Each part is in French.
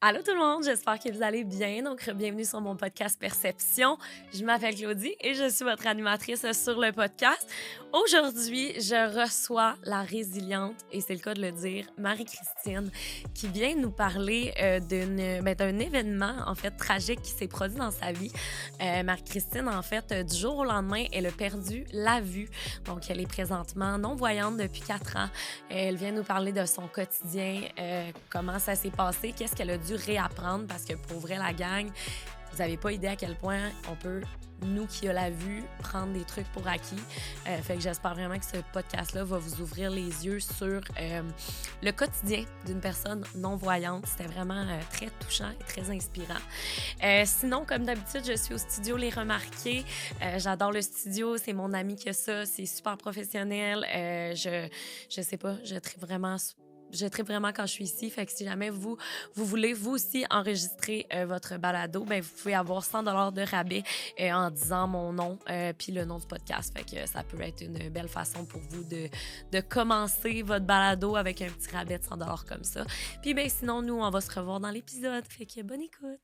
Allô tout le monde, j'espère que vous allez bien. Donc, bienvenue sur mon podcast Perception. Je m'appelle Claudie et je suis votre animatrice sur le podcast. Aujourd'hui, je reçois la résiliente, et c'est le cas de le dire, Marie-Christine, qui vient nous parler d'un événement, en fait, tragique qui s'est produit dans sa vie. Marie-Christine, en fait, du jour au lendemain, elle a perdu la vue. Donc, elle est présentement non-voyante depuis 4 ans. Elle vient nous parler de son quotidien, comment ça s'est passé, qu'est-ce qu'elle a dû réapprendre parce que pour vrai, la gang, vous n'avez pas idée à quel point on peut, nous qui a la vue, prendre des trucs pour acquis. Fait que j'espère vraiment que ce podcast-là va vous ouvrir les yeux sur le quotidien d'une personne non-voyante. C'était vraiment très touchant et très inspirant. Sinon, comme d'habitude, je suis au studio Les Remarqués. J'adore le studio, c'est mon ami qui a ça, c'est super professionnel. Je sais pas, je tripe vraiment quand je suis ici. Fait que si jamais vous voulez, vous aussi, enregistrer votre balado, ben, vous pouvez avoir 100 de rabais en disant mon nom puis le nom du podcast. Fait que ça peut être une belle façon pour vous de commencer votre balado avec un petit rabais de 100 comme ça. Puis ben, sinon, nous, on va se revoir dans l'épisode. Fait que bonne écoute!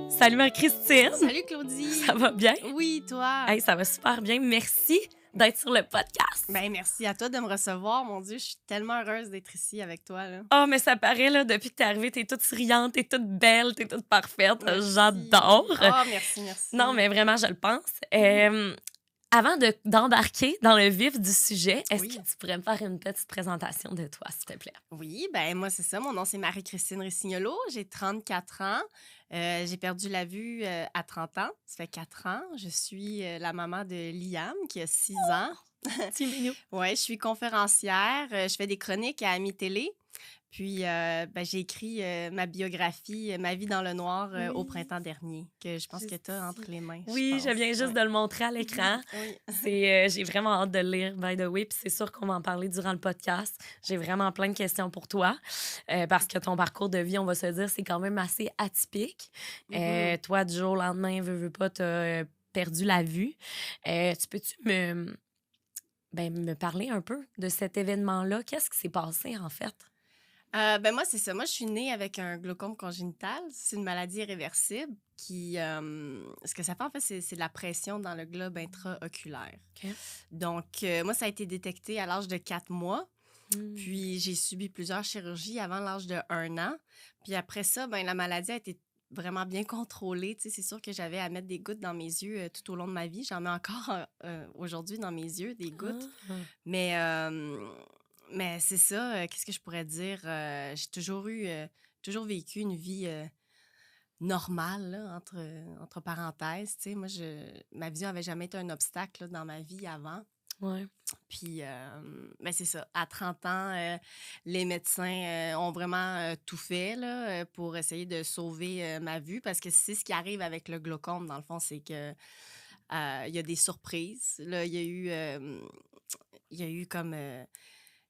Salut Marie-Christine! Salut Claudie! Ça va bien? Oui, toi? Hey, ça va super bien. Merci d'être sur le podcast. Ben merci à toi de me recevoir. Mon Dieu, je suis tellement heureuse d'être ici avec toi, là. Oh, mais ça paraît, là, depuis que t'es arrivée, t'es toute souriante, t'es toute belle, t'es toute parfaite. Merci. J'adore. Merci. Non, mais vraiment, je le pense. Avant d'embarquer dans le vif du sujet, est-ce Oui. que tu pourrais me faire une petite présentation de toi, s'il te plaît? Oui, ben moi, c'est ça. Mon nom, c'est Marie-Christine Ricignolo. J'ai 34 ans. J'ai perdu la vue à 30 ans. Ça fait 4 ans. Je suis la maman de Liam, qui a 6 ans. Petit mignon. Oui, je suis conférencière. Je fais des chroniques à Ami Télé. Puis, j'ai écrit ma biographie, Ma vie dans le noir, au printemps dernier, que je pense que tu as entre les mains. Oui, je viens juste de le montrer à l'écran. Oui. J'ai vraiment hâte de le lire, by the way, puis c'est sûr qu'on va en parler durant le podcast. J'ai vraiment plein de questions pour toi, parce que ton parcours de vie, on va se dire, c'est quand même assez atypique. Toi, du jour au lendemain, veux pas, t'as perdu la vue. Tu peux-tu me parler un peu de cet événement-là? Qu'est-ce qui s'est passé, en fait? Moi, c'est ça. Moi, je suis née avec un glaucome congénital. C'est une maladie irréversible qui... ce que ça fait, en fait, c'est de la pression dans le globe intraoculaire. OK. Donc, moi, ça a été détecté à l'âge de 4 mois. Mm. Puis, j'ai subi plusieurs chirurgies avant l'âge de 1 an. Puis après ça, la maladie a été vraiment bien contrôlée. Tu sais, c'est sûr que j'avais à mettre des gouttes dans mes yeux tout au long de ma vie. J'en mets encore aujourd'hui dans mes yeux, des gouttes. Ah. Mais, mais c'est ça, qu'est-ce que je pourrais dire? J'ai toujours vécu une vie normale, là, entre parenthèses. Tu sais, moi, ma vision n'avait jamais été un obstacle là, dans ma vie avant. Ouais. Puis, c'est ça. À 30 ans, les médecins ont vraiment tout fait là, pour essayer de sauver ma vue parce que c'est ce qui arrive avec le glaucome, dans le fond, c'est que il y a des surprises. Là, il y a eu comme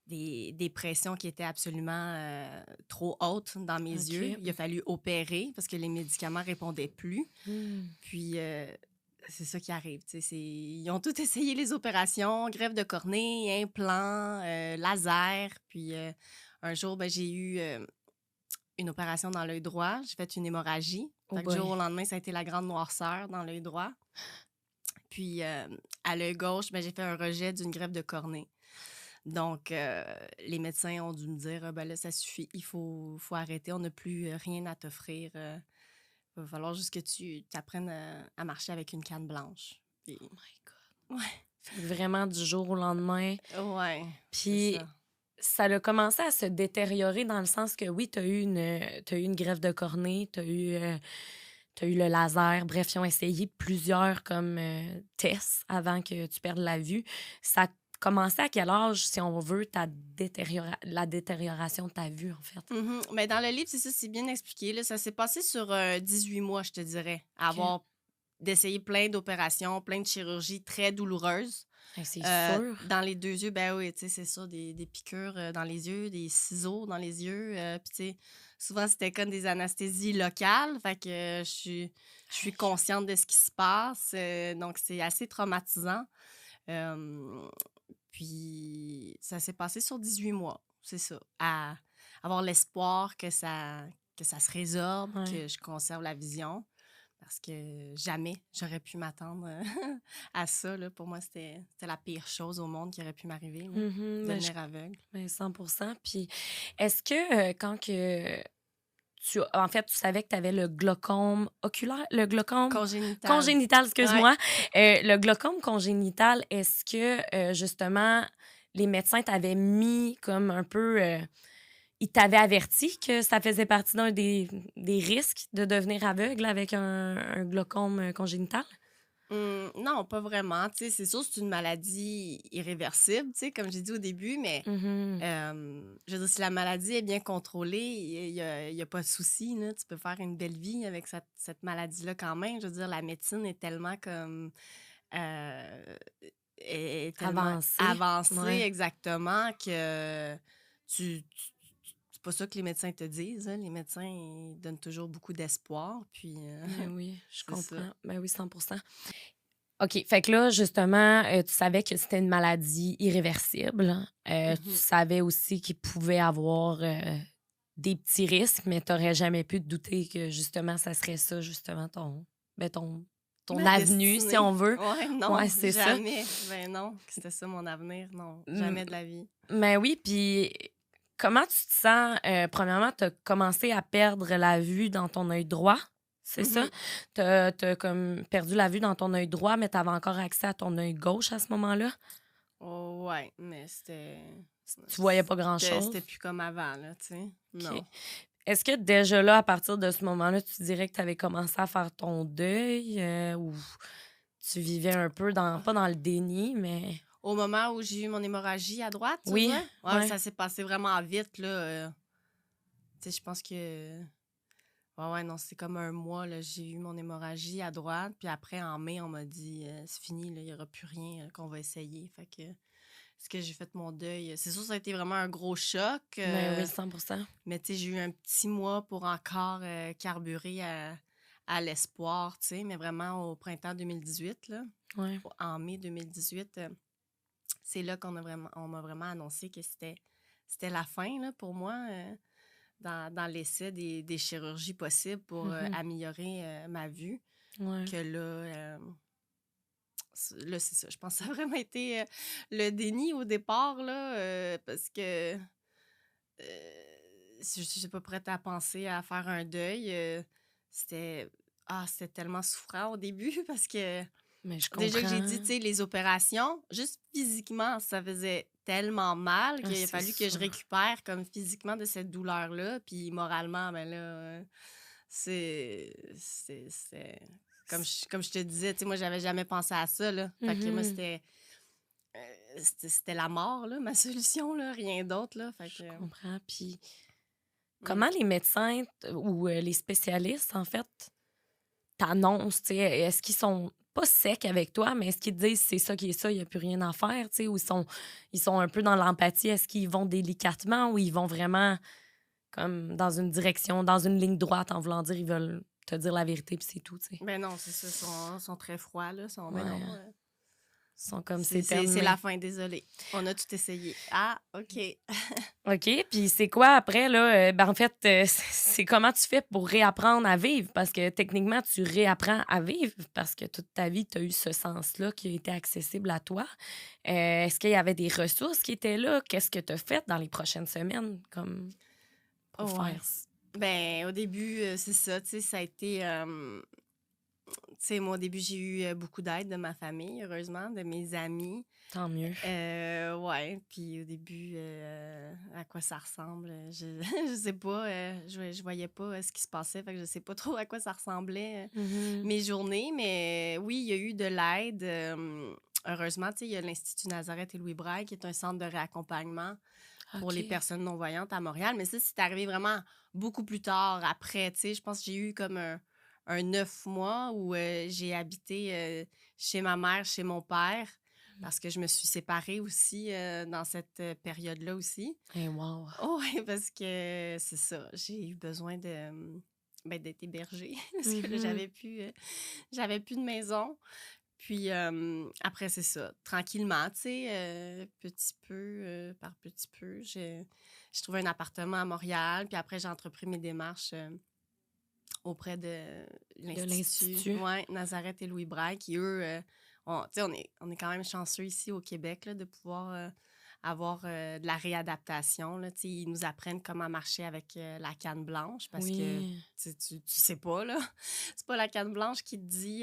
des pressions qui étaient absolument trop hautes dans mes OK. yeux. Il a fallu opérer parce que les médicaments répondaient plus. Mm. Puis, c'est ça qui arrive. Ils ont tout essayé, les opérations, greffe de cornée, implant, laser. Puis, un jour, j'ai eu une opération dans l'œil droit. J'ai fait une hémorragie. Oh Fait que boy. du jour au lendemain, ça a été la grande noirceur dans l'œil droit. Puis, à l'œil gauche, j'ai fait un rejet d'une greffe de cornée. Donc, les médecins ont dû me dire, là, ça suffit, il faut arrêter, on n'a plus rien à t'offrir. Il va falloir juste que tu apprennes à marcher avec une canne blanche. Puis, Oh my God. ouais, Fait que vraiment du jour au lendemain. ouais, c'est Puis ça. ça a commencé à se détériorer dans le sens que oui, t'as eu une greffe de cornée, t'as eu le laser. Bref, ils ont essayé plusieurs comme tests avant que tu perdes la vue. Ça a commencé à quel âge, si on veut, la détérioration de ta vue, en fait? Mais dans le livre, c'est ça, c'est bien expliqué. Là, ça s'est passé sur 18 mois, je te dirais, d'essayer plein d'opérations, plein de chirurgies très douloureuses. Hey, c'est sûr. Dans les 2 yeux, ben oui, tu sais, c'est ça, des piqûres dans les yeux, des ciseaux dans les yeux. Puis, tu sais, souvent, c'était comme des anesthésies locales. Fait que je suis consciente de ce qui se passe. Donc, c'est assez traumatisant. Euh, Puis ça s'est passé sur 18 mois, c'est ça. À avoir l'espoir que ça se résorbe, Ouais. que je conserve la vision. Parce que jamais j'aurais pu m'attendre à ça. Là. Pour moi, c'était la pire chose au monde qui aurait pu m'arriver, là, Ben, devenir aveugle. 100%. Puis, est-ce que quand que en fait, tu savais que tu avais le glaucome oculaire, le glaucome Congénital. congénital, Ouais. excuse-moi. Le glaucome congénital, est-ce que, justement, les médecins t'avaient mis comme un peu... ils t'avaient averti que ça faisait partie d'un des risques de devenir aveugle avec un glaucome congénital? Non, pas vraiment. Tu sais, c'est sûr, c'est une maladie irréversible, tu sais, comme j'ai dit au début, mais Mhm. je veux dire, si la maladie est bien contrôlée, il y a pas de souci, là. Tu peux faire une belle vie avec cette maladie-là quand même. Je veux dire, la médecine est tellement comme... euh, est tellement Avancé. avancée Ouais. exactement que c'est pas ça que les médecins te disent, hein. Les médecins, ils donnent toujours beaucoup d'espoir, puis Ben oui, je c'est ça. comprends. Ben oui, 100%. OK. Fait que là, justement, tu savais que c'était une maladie irréversible. Tu Mhm. savais aussi qu'il pouvait avoir des petits risques, mais tu n'aurais jamais pu te douter que, justement, ça serait ça, justement, ben, ton Ma avenue, si destinée. on veut. Ouais, Ouais, non, c'est ça. jamais. Ben non, que c'était ça mon avenir. Non, Mm, jamais de la vie. Mais oui, puis comment tu te sens? Premièrement, tu as commencé à perdre la vue dans ton œil droit, c'est ça? Mhm. Tu as comme perdu la vue dans ton œil droit, mais tu avais encore accès à ton œil gauche à ce moment-là? Oh, ouais, mais Tu voyais pas grand-chose? c'était plus comme avant, là, tu sais. OK. Non. Est-ce que déjà là, à partir de ce moment-là, tu dirais que tu avais commencé à faire ton deuil ou tu vivais un peu pas dans le déni, mais Au moment où j'ai eu mon hémorragie à droite, tu veux oui, dire? Ouais, ouais. ça s'est passé vraiment vite, là. Tu sais, je pense que... Ouais, ouais, non, c'est comme un mois, là, j'ai eu mon hémorragie à droite. Puis après, en mai, on m'a dit, c'est fini, là, il n'y aura plus rien qu'on va essayer. Fait que, ce que j'ai fait mon deuil, c'est sûr, ça a été vraiment un gros choc. Ben oui, 100%. Mais tu sais, j'ai eu un petit mois pour encore carburer à l'espoir, tu sais, mais vraiment au printemps 2018, là, Ouais. en mai 2018, c'est là on m'a vraiment annoncé que c'était la fin, là, pour moi, dans l'essai des chirurgies possibles pour Mhm. améliorer ma vue. Ouais. Que là, c'est ça. Je pense que ça a vraiment été le déni au départ, là, parce que je suis pas prête à penser à faire un deuil. C'était c'était tellement souffrant au début parce que Mais je déjà que j'ai dit, comprends. tu sais, les opérations, juste physiquement, ça faisait tellement mal Ah, qu'il a c'est fallu que je sûr. récupère comme physiquement de cette douleur-là. Puis moralement, ben là, c'est comme je te disais, tu sais, moi, j'avais jamais pensé à ça, là. Fait que moi, Mhm. c'était la mort, là, ma solution, là, rien d'autre, là. Fait Je que... comprends. Puis mm. comment les médecins ou les spécialistes, en fait, t'annoncent, tu sais, est-ce qu'ils sont pas secs avec toi, mais est-ce qu'ils te disent c'est ça qui est ça, il n'y a plus rien à faire, tu sais, ou ils sont un peu dans l'empathie, est-ce qu'ils vont délicatement ou ils vont vraiment comme dans une direction, dans une ligne droite en voulant dire ils veulent te dire la vérité puis c'est tout, tu sais. Ben non, c'est ça, sont très froids, là. Ben Ouais, non, ils sont comme c'est c'est c'est- c'est la terminé. fin, désolé. On a tout essayé. Ah, OK. OK, puis c'est quoi après là ben en fait c'est comment tu fais pour réapprendre à vivre parce que techniquement tu réapprends à vivre parce que toute ta vie tu as eu ce sens-là qui a été accessible à toi. Est-ce qu'il y avait des ressources qui étaient là? Qu'est-ce que tu as fait dans les prochaines semaines comme pour Oh, ouais. faire Ben, au début, c'est ça, tu sais, ça a été... tu sais, moi, au début, j'ai eu beaucoup d'aide de ma famille, heureusement, de mes amis. tant mieux? Ouais, puis au début, à quoi ça ressemble, je sais pas, je voyais pas ce qui se passait, fait que je sais pas trop à quoi ça ressemblait, Mhm. mes journées, mais oui, il y a eu de l'aide. Heureusement, tu sais, il y a l'Institut Nazareth et Louis Braille, qui est un centre de réaccompagnement pour les OK. personnes non-voyantes à Montréal, mais ça, c'est arrivé vraiment beaucoup plus tard, après, tu sais, je pense que j'ai eu comme un 9 mois où j'ai habité chez ma mère, chez mon père, parce que je me suis séparée aussi dans cette période-là aussi. Eh wow. Oh, oui, parce que c'est ça, j'ai eu besoin d'être hébergée, parce que là, Mhm. j'avais plus de maison. Puis après, c'est ça. Tranquillement, tu sais, petit peu par petit peu, j'ai trouvé un appartement à Montréal. Puis après, j'ai entrepris mes démarches auprès de De l'Institut, l'Institut. ouais, Nazareth et Louis Braille, qui, eux, tu sais, on est quand même chanceux ici au Québec là, de pouvoir avoir de la réadaptation. Là, tu sais, ils nous apprennent comment marcher avec la canne blanche parce que Oui. tu sais pas, là. C'est pas la canne blanche qui te dit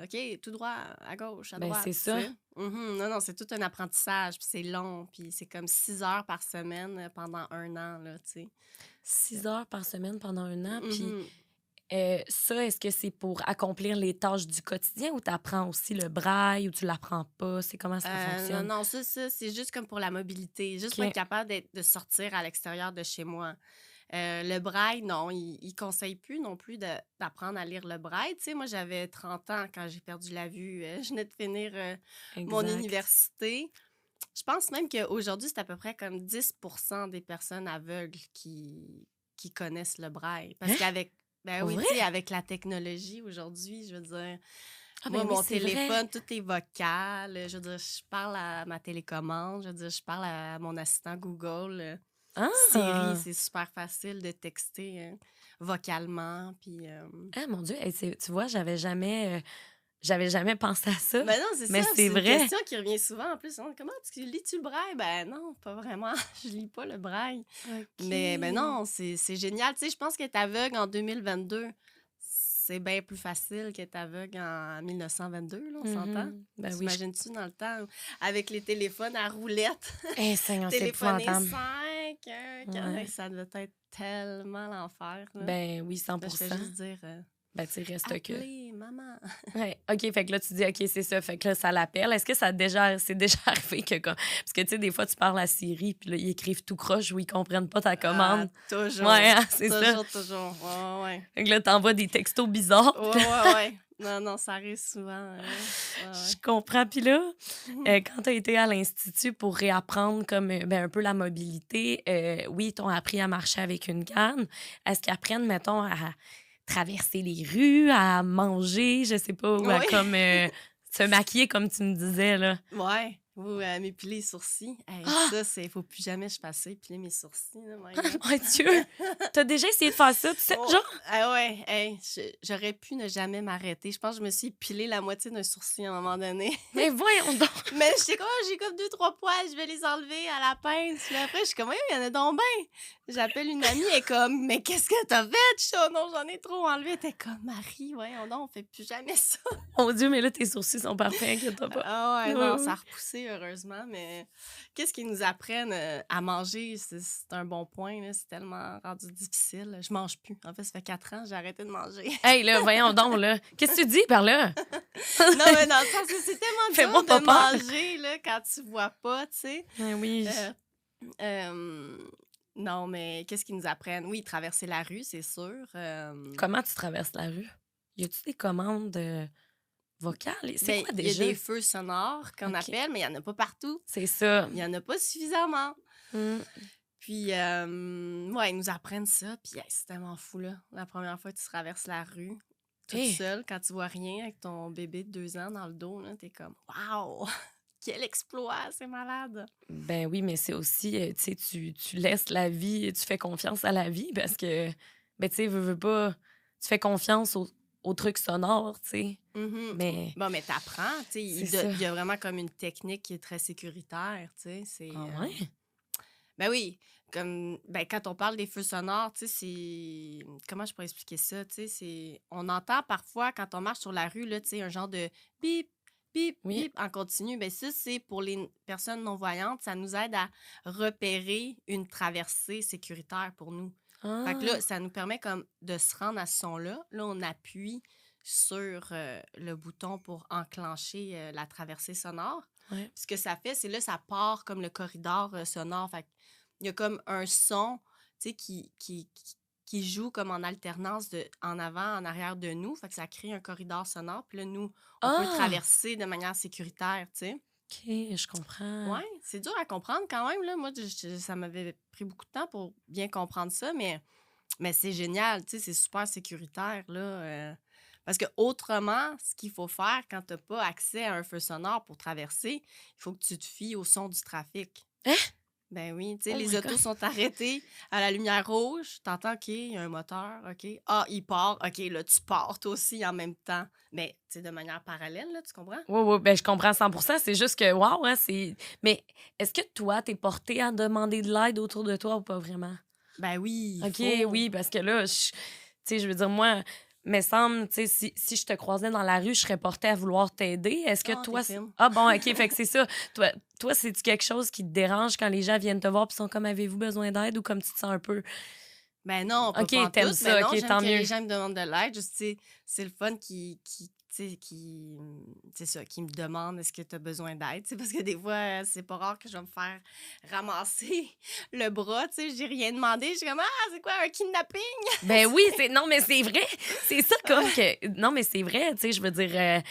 OK, tout droit, à gauche, à Ben, droite, c'est tu ça. sais. Non, non, c'est tout un apprentissage, puis c'est long, puis c'est comme 6 heures par semaine pendant 1 an, là, tu sais. 6 heures par semaine pendant un an. Puis Mhm. ça, est-ce que c'est pour accomplir les tâches du quotidien ou tu apprends aussi le braille ou tu l'apprends pas? C'est comment ça Non, fonctionne? non, ça, c'est juste comme pour la mobilité, juste pour être OK. capable de sortir à l'extérieur de chez moi. Le braille, non, il conseille plus non plus d'apprendre à lire le braille. Tu sais, moi, j'avais 30 ans quand j'ai perdu la vue. Je venais de finir mon Exact. université. Je pense même qu'aujourd'hui, c'est à peu près comme 10% des personnes aveugles qui connaissent le braille. Parce Hein? qu'avec, ben Pour oui, vrai? tu sais, avec la technologie aujourd'hui, je veux dire, Ah moi, ben oui, mon c'est vrai. téléphone, tout est vocal. Je veux dire, je parle à ma télécommande. Je veux dire, je parle à mon assistant Google. Siri, Ah! c'est super facile de texter vocalement. Puis, Ah mon Dieu, hey, tu vois, j'avais jamais pensé à ça, ben non, c'est ça. mais c'est C'est une vrai. question qui revient souvent en plus. Comment tu lis-tu le braille? Ben non, pas vraiment. Je lis pas le braille. Mais ben OK. non, c'est génial. Tu sais, je pense qu'être aveugle en 2022, c'est bien plus facile qu'être aveugle en 1922, là, on s'entend? Mhm. Ben oui, T'imagines-tu dans le temps, avec les téléphones à roulettes, hey, Seigneur, c'est téléphoner épouvantable. 5, 4, Ouais. ça devait être tellement l'enfer, là. Ben oui, Là, je fais 100%. juste dire Ben, tu sais, reste que. appelez maman. Ouais. OK, fait que là, tu dis, OK, c'est ça. Fait que là, ça l'appelle. Est-ce que c'est déjà arrivé que comme. Parce que, tu sais, des fois, tu parles à Siri, puis là, ils écrivent tout croche ou ils comprennent pas ta Ah, commande. Ouais, toujours. hein, c'est ça. Toujours, toujours. Ouais, ouais. Fait que là, t'envoies des textos bizarres, Ouais, puis là, ouais, ouais. Non, non, ça arrive souvent. je Ouais, comprends. Puis là, ouais. quand t'as été à l'Institut pour réapprendre comme ben, un peu la mobilité, oui, ils t'ont appris à marcher avec une canne. Est-ce qu'ils apprennent, mettons, à traverser les rues, à manger, je sais pas, ou à Oui. comme se maquiller, comme tu me disais, là? Ouais. Ou m'épiler les sourcils. Hey, Ah! ça, c'est faut plus jamais je fasse ça, épiler mes sourcils, là, my God. Mon Dieu! T'as déjà essayé de faire ça, tu sais, Oh, genre? ah ouais, hey, j'aurais pu ne jamais m'arrêter. Je pense que je me suis épilé la moitié d'un sourcil à un moment donné. Mais voyons donc! Mais j'étais comme, j'ai comme 2, 3 poils, je vais les enlever à la pince. Puis après, je suis comme, oui, il y en a donc bien. J'appelle une amie, elle est comme, mais qu'est-ce que t'as fait? Je suis, oh non, j'en ai trop enlevé. Elle était comme, Marie, voyons donc, on fait plus jamais ça. Mon Dieu, mais là, tes sourcils sont parfaits, inquiète-toi pas. Ah ouais, Oui, non, ça oui. a repoussé, heureusement. Mais qu'est-ce qu'ils nous apprennent à manger? C'est un bon point, là. C'est tellement rendu difficile. Je mange plus. En fait, ça fait 4 ans, j'ai arrêté de manger. Hey, là, voyons donc, là. Qu'est-ce que tu dis par là? Non, mais dans le sens que c'est tellement Fais-moi dur pas de peur. manger, là, quand tu vois pas, tu sais. Ben oui. Euh, euh, non, mais qu'est-ce qu'ils nous apprennent? Oui, traverser la rue, c'est sûr. Comment tu traverses la rue? Y a-tu des commandes vocales? C'est Ben, quoi il y a déjà? des feux sonores qu'on OK. appelle, mais il n'y en a pas partout. C'est ça. Il n'y en a pas suffisamment. Mm. Puis, ouais, ils nous apprennent ça. Puis, hey, c'est tellement fou, là. La première fois que tu traverses la rue, toute Hey, seule, quand tu vois rien avec ton bébé de 2 ans dans le dos, là, t'es comme, waouh, quel exploit, c'est malade. ben oui, mais c'est aussi, tu sais, tu laisses la vie, tu fais confiance à la vie parce que, ben tu sais, veux pas, tu fais confiance aux trucs sonores, tu sais. Mhm. Mais Bon, mais t'apprends, tu sais, c'est ça. il y a vraiment comme une technique qui est très sécuritaire, tu sais, c'est... Ah ouais? Ben oui, comme, ben quand on parle des feux sonores, tu sais, c'est... Comment je pourrais expliquer ça, tu sais, c'est... On entend parfois, quand on marche sur la rue, là, tu sais, un genre de bip, bip, Oui. bip en continu. Ben ça, c'est pour les personnes non-voyantes, ça nous aide à repérer une traversée sécuritaire pour nous. Fait que là, Ah, ça nous permet comme de se rendre à ce son-là. Là, on appuie sur le bouton pour enclencher la traversée sonore. ouais. Puis ce que ça fait, c'est là, ça part comme le corridor sonore. Fait il y a comme un son, tu sais, qui joue comme en alternance en avant, en arrière de nous. Fait que ça crée un corridor sonore. Puis là, nous, on peut Ah! traverser de manière sécuritaire, tu sais. OK, je comprends. Ouais, c'est dur à comprendre quand même, là. Moi, ça m'avait pris beaucoup de temps pour bien comprendre ça, mais c'est génial, tu sais, c'est super sécuritaire, là. Parce que autrement, ce qu'il faut faire quand tu n'as pas accès à un feu sonore pour traverser, il faut que tu te fies au son du trafic. Hein? Ben oui, tu sais, Oh les my God! autos sont arrêtés à la lumière rouge. T'entends, OK, il y a un moteur, OK. Ah, il part, OK, là, tu pars toi aussi en même temps. Mais, tu sais, de manière parallèle, là, tu comprends? Oui, oui, ben, je comprends 100%. C'est juste que, wow, hein, c'est. Mais est-ce que toi, t'es porté à demander de l'aide autour de toi ou pas vraiment? Ben oui, il OK, faut. oui, parce que là, tu sais, je veux dire, moi, me semble, tu sais, si je te croisais dans la rue, je serais portée à vouloir t'aider. Est-ce que Ah, t'es toi. fine. Ah, bon, OK, fait que c'est ça. Toi, c'est-tu quelque chose qui te dérange quand les gens viennent te voir puis sont comme, avez-vous besoin d'aide ou comme tu te sens un peu. Ben non, pas OK, pantoute. t'aimes Ben ça, non, OK, j'aime tant que mieux. les gens me demandent de l'aide. Juste, tu sais, c'est le fun tu sais, c'est ça, qui me demande est-ce que tu as besoin d'aide. Tu sais, parce que des fois, c'est pas rare que je vais me faire ramasser le bras. Tu sais, j'ai rien demandé. Je suis comme, ah, c'est quoi, un kidnapping? Ben oui, c'est. Non, mais c'est vrai. C'est ça comme que. Non, mais c'est vrai, tu sais, je veux dire.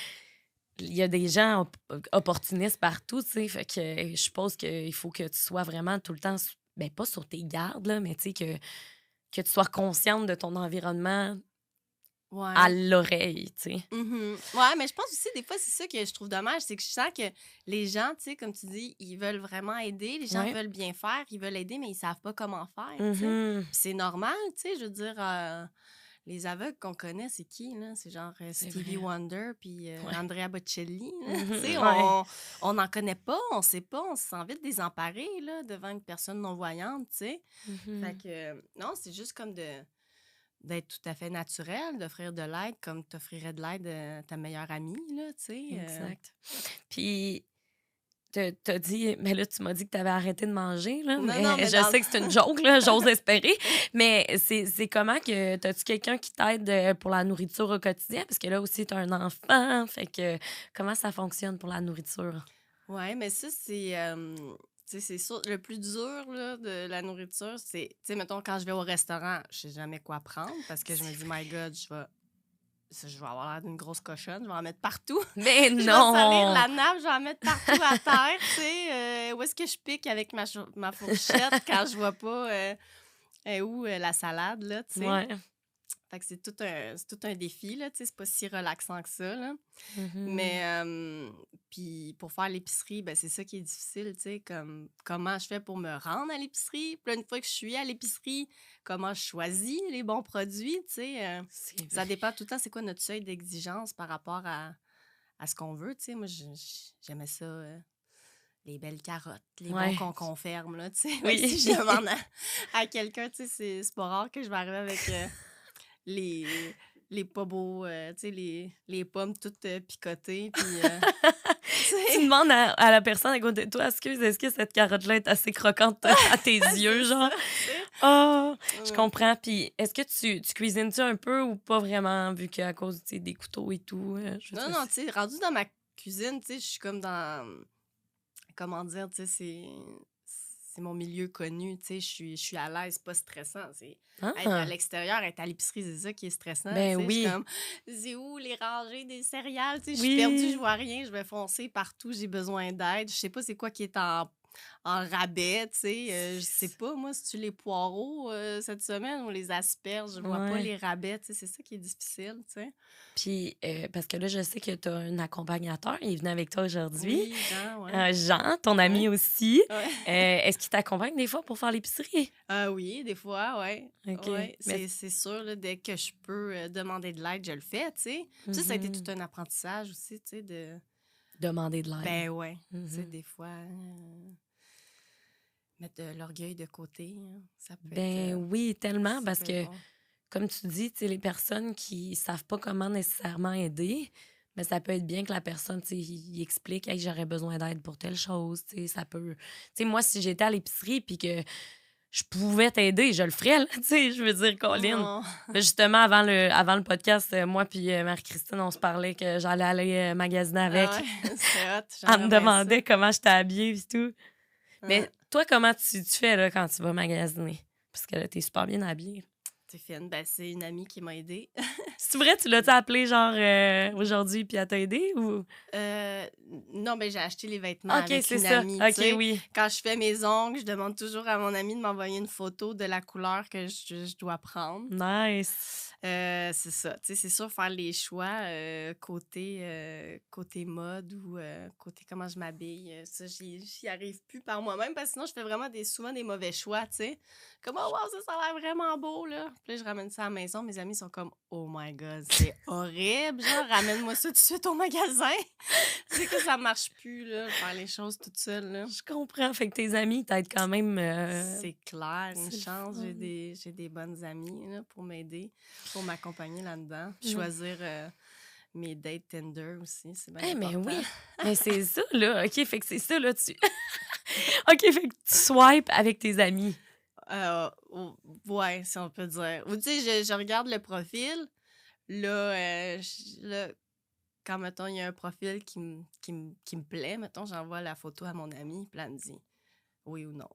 Il y a des gens opportunistes partout, tu sais. Fait que je suppose qu'il faut que tu sois vraiment tout le temps, ben pas sur tes gardes, là, mais tu sais, que tu sois consciente de ton environnement à Ouais. l'oreille, tu sais. Ouais, mais je pense aussi, des fois, c'est ça que je trouve dommage, c'est que je sens que les gens, tu sais, comme tu dis, ils veulent vraiment aider, les gens Ouais. veulent bien faire, ils veulent aider, mais ils savent pas comment faire, tu sais. Mhm. Puis c'est normal, tu sais, je veux dire, les aveugles qu'on connaît, c'est qui, là? C'est genre C'est Stevie vrai. Wonder puis Ouais. Andrea Bocelli, là. Tu sais, Mhm. Ouais. on n'en connaît pas, on sait pas, on se sent vite désemparé, là, devant une personne non-voyante, tu sais. Fait Mhm. que, non, c'est juste comme d'être tout à fait naturel, d'offrir de l'aide comme tu offrirais de l'aide à ta meilleure amie, là, tu sais. Exact. Puis, t'as dit, mais là, tu m'as dit que tu avais arrêté de manger, là, Non, non, mais mais je dans le sais que c'est une joke, là, j'ose espérer. Mais c'est comment que. T'as-tu quelqu'un qui t'aide pour la nourriture au quotidien? Parce que là aussi, t'as un enfant. Fait que comment ça fonctionne pour la nourriture? Ouais, mais ça, c'est, tu sais, c'est sûr, le plus dur, là, de la nourriture, c'est, tu sais, mettons, quand je vais au restaurant, je sais jamais quoi prendre parce que je me C'est dis, vrai. my God, je vais avoir l'air d'une grosse cochonne, je vais en mettre partout. Mais Je vais salir non! la nappe, je vais en mettre partout à terre, tu sais. Où est-ce que je pique avec ma fourchette quand je vois pas est où la salade, là, tu sais. Ouais. Fait que c'est tout un défi, là, tu sais, c'est pas si relaxant que ça, là. Mais, Mhm. puis pour faire l'épicerie, ben c'est ça qui est difficile, tu sais, comme comment je fais pour me rendre à l'épicerie. Puis là, une fois que je suis à l'épicerie, comment je choisis les bons produits, tu sais. C'est Ça vrai. dépend tout le temps, c'est quoi notre seuil d'exigence par rapport à ce qu'on veut, tu sais. Moi, j'aimais ça, les belles carottes, les bons Ouais. concombres fermes, là, tu sais. Fait que Oui. si je demande à quelqu'un, tu sais, c'est pas rare que je vais arriver avec les, les pas beaux, tu sais, les pommes toutes picotées, puis, tu Tu sais, demandes à la personne à côté de toi, excuse, est-ce que cette carotte-là est assez croquante à tes yeux, c'est ça, genre? tu sais. Ah, je Ouais. comprends. Puis, est-ce que tu cuisines-tu un peu ou pas vraiment, vu qu'à cause tu sais, des couteaux et tout? Je Non, sais. non, tu sais, rendu dans ma cuisine, tu sais, je suis comme dans, comment dire, tu sais, c'est mon milieu connu, tu sais, je suis à l'aise, pas stressant, c'est être à Ah, l'extérieur, être à l'épicerie, c'est ça qui est stressant, tu ben sais, je suis oui. comme, c'est où les rangées des céréales, tu sais, je suis perdue, je Oui. vois rien, je vais foncer partout, j'ai besoin d'aide, je sais pas c'est quoi qui est en rabais, tu sais, je sais pas, moi, si tu les poireaux cette semaine ou les asperges, je vois pas Ouais. les rabais, tu sais, c'est ça qui est difficile, tu sais. Puis, parce que là, je sais que tu as un accompagnateur, il est venu avec toi aujourd'hui. Oui, Jean, ouais. Jean, ton Ouais, ami aussi. ouais. Est-ce qu'il t'accompagne des fois pour faire l'épicerie? Ah oui, des fois, ouais. OK. Ouais, Mais. c'est sûr, là, dès que je peux demander de l'aide, je le fais, tu sais. Ça a été tout Mhm. un apprentissage aussi, tu sais, de... Demander de l'aide. Ben ouais, tu sais, Mhm. des fois, mettre de l'orgueil de côté, hein, Ben oui, tellement, ça parce peut être que, bon. comme tu dis, tu sais, les personnes qui savent pas comment nécessairement aider, mais ça peut être bien que la personne, tu sais, il explique, hey, j'aurais besoin d'aide pour telle chose, tu sais, ça peut. Tu sais, moi, si j'étais à l'épicerie puis que je pouvais t'aider, je le ferais, là, tu sais, je veux dire, Colin. Oh. Là, justement, avant le podcast, moi puis Marie-Christine, on se parlait que j'allais aller magasiner Ah avec. ouais, c'est hot, Elle me j'aimerais bien ça. demandait comment j'étais habillée et tout. Hein. Mais toi, comment tu fais là, quand tu vas magasiner? Parce que là, t'es super bien habillée. C'est fine, ben c'est une amie qui m'a aidée. C'est vrai, tu l'as-tu appelé genre aujourd'hui puis elle t'a aidé ou. Euh, non, mais j'ai acheté les vêtements OK, avec c'est une ça. amie, tu OK, sais. oui. Quand je fais mes ongles, je demande toujours à mon amie de m'envoyer une photo de la couleur que je dois prendre. Nice. C'est ça. Tu sais, c'est sûr, faire les choix côté mode ou côté comment je m'habille, ça, j'y arrive plus par moi-même parce que sinon, je fais vraiment souvent des mauvais choix, tu sais. Comme, oh, wow, ça a l'air vraiment beau, là. Puis là, je ramène ça à la maison. Mes amis sont comme, oh my God, c'est horrible. Genre, ramène-moi ça tout de suite au magasin. C'est que ça marche plus, là, faire les choses toute seule, là. Je comprends. Fait que tes amis t'aident quand même. C'est clair, une C'est le chance. fun. J'ai des bonnes amies là, pour m'aider, pour m'accompagner là-dedans. Puis Ouais. choisir mes dates Tinder aussi, c'est bien Eh, mais important. oui. Mais c'est ça, là. OK, fait que c'est ça, là. OK, fait que tu swipes avec tes amis. Ouais, si on peut dire. Ou tu sais, je regarde le profil. Là, là, quand, mettons, il y a un profil qui me plaît, mettons, j'envoie la photo à mon ami, puis elle me dit oui ou non.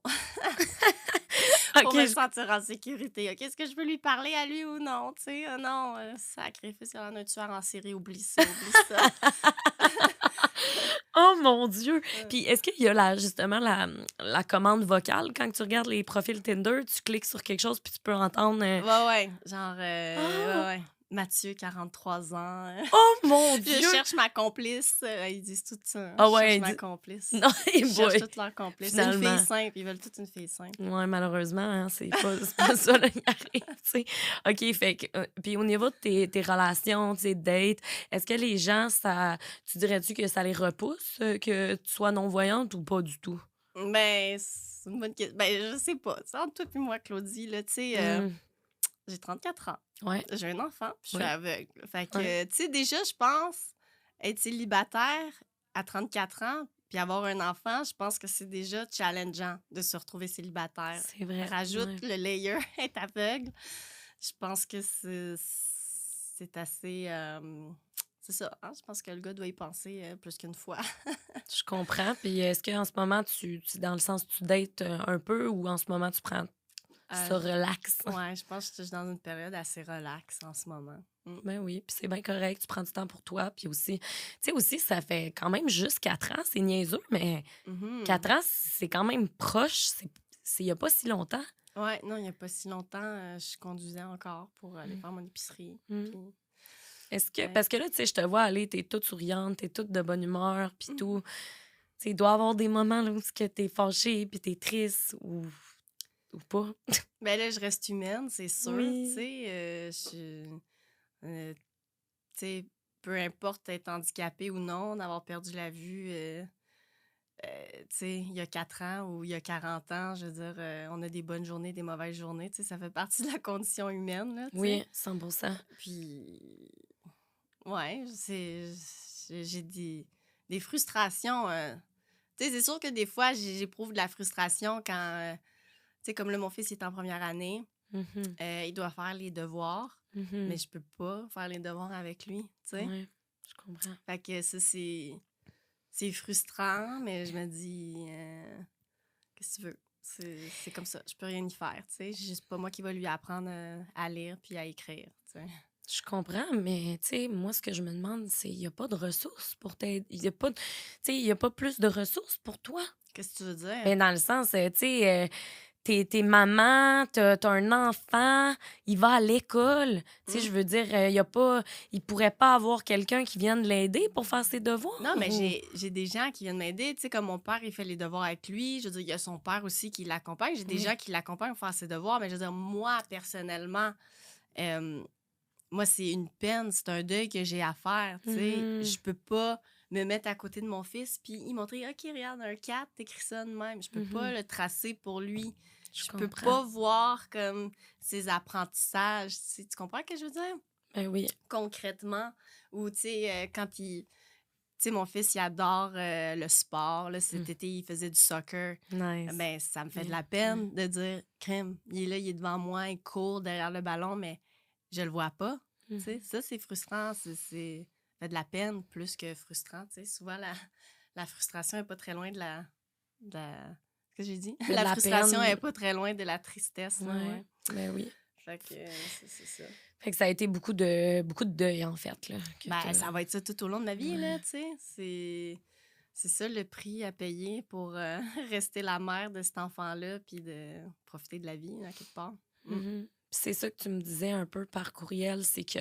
Pour OK, me sentir en sécurité. OK, est-ce que je peux lui parler à lui ou non? Tu sais, non, sacrifice, il y en a un tueur en série, oublie ça, oublie ça. Oh mon Dieu! Euh, Puis est-ce qu'il y a justement la commande vocale quand tu regardes les profils Tinder, tu cliques sur quelque chose puis tu peux entendre ouais, genre, Ah! ouais. Mathieu, 43 ans. Oh mon Je Dieu! cherche ma complice. Ils disent tout ça. Hein. Ah Je cherche ouais, ma complice. non, Ils boy, cherchent toutes leurs complices. C'est une finalement. fille simple. Ils veulent toute une fille simple. Ouais, malheureusement, hein, c'est pas ça là, qui arrive, tu sais. OK, fait que puis au niveau de tes relations, tes dates, est-ce que les gens tu dirais-tu que ça les repousse que tu sois non-voyante ou pas du tout? Ben, c'est une bonne question. Ben, je sais pas. C'est entre toi et moi, Claudie, là, tu sais, Mmh. j'ai 34 ans. Ouais, J'ai un enfant, puis je suis ouais, aveugle. Fait ouais. que, tu sais, déjà, je pense, être célibataire à 34 ans, puis avoir un enfant, je pense que c'est déjà challengeant de se retrouver célibataire. C'est vrai, Rajoute ouais. le layer, être aveugle. Je pense que c'est assez. C'est ça, hein? Je pense que le gars doit y penser plus qu'une fois. Je comprends. Puis est-ce qu'en ce moment, dans le sens, tu dates un peu ou en ce moment, tu prends Euh, ça relax? ouais, je pense que je suis dans une période assez relaxe en ce moment. Ben oui, puis c'est bien correct, tu prends du temps pour toi. Puis aussi, tu sais, aussi, ça fait quand même juste 4 ans, c'est niaiseux, mais Mhm. 4 ans, c'est quand même proche, il n'y a pas si longtemps. Ouais, non, il n'y a pas si longtemps, je conduisais encore pour aller Mm. faire mon épicerie. Mm. Puis, Est-ce que, ouais. parce que là, tu sais, je te vois aller, t'es toute souriante, t'es toute de bonne humeur, puis Mhm. tout. Tu sais, il doit y avoir des moments là, où t'es fâchée, puis t'es triste, ou pas. Ben là, je reste humaine, c'est sûr, tu Oui. sais. Tu sais, peu importe être handicapée ou non, d'avoir perdu la vue, tu sais, il y a 4 ans ou il y a 40 ans, je veux dire, on a des bonnes journées, des mauvaises journées, tu sais, ça fait partie de la condition humaine, là, tu sais. Oui, 100%. Puis, ouais, j'ai des frustrations. Tu sais, c'est sûr que des fois, j'éprouve de la frustration quand, tu sais, comme là, mon fils il est en première année, Mhm, il doit faire les devoirs, mais mhm. je peux pas faire les devoirs avec lui, tu sais. Ouais, je comprends. Fait que ça, c'est frustrant, mais je me dis, qu'est-ce que tu veux? C'est comme ça, je peux rien y faire, tu sais. C'est pas moi qui va lui apprendre à lire puis à écrire, tu sais. Je comprends, mais tu sais, moi, ce que je me demande, c'est il n'y a pas de ressources pour t'aider. Il y a pas, tu sais, il y a pas plus de ressources pour toi. Qu'est-ce que tu veux dire? Ben, dans le sens, tu sais, t'es maman, t'as un enfant, il va à l'école. Tu sais, Hmm? je veux dire, il pourrait pas avoir quelqu'un qui vienne l'aider pour faire ses devoirs Non, mais ou... j'ai des gens qui viennent m'aider. Tu sais, comme mon père, il fait les devoirs avec lui. Je veux dire, il y a son père aussi qui l'accompagne. J'ai des Oui. gens qui l'accompagnent pour faire ses devoirs. Mais je veux dire, moi, personnellement, euh, moi, c'est une peine, c'est un deuil que j'ai à faire. Tu sais, Mhm, je peux pas me mettre à côté de mon fils puis y montrer, OK, regarde, un 4, t'écris ça de même. Je peux pas mhm. le tracer pour lui. Je Je peux comprends. pas voir comme ses apprentissages. Tu comprends ce que je veux dire? Ben oui. Concrètement, ou tu sais, quand il. Tu sais, mon fils, il adore le sport. Là, Mm. cet été, il faisait du soccer. Nice. Ben, ça me fait de Oui. la peine de dire, crème, il est là, il est devant moi, il court derrière le ballon, mais je le vois pas. Tu sais, Mhm. ça, c'est frustrant. Ça fait de la peine plus que frustrant. Tu sais, souvent, la frustration est pas très loin Qu'est-ce que j'ai dit? De La la frustration est peine. pas très loin de la tristesse, là, Ouais. ouais. Ben oui. Fait que c'est ça. Fait que ça a été beaucoup de deuil, en fait, là, que Ben, t'as... ça va être ça tout au long de ma vie, là, Ouais. tu sais. C'est ça le prix à payer pour rester la mère de cet enfant-là puis de profiter de la vie, à quelque part. Mm. Mhm. c'est ça que tu me disais un peu par courriel, c'est que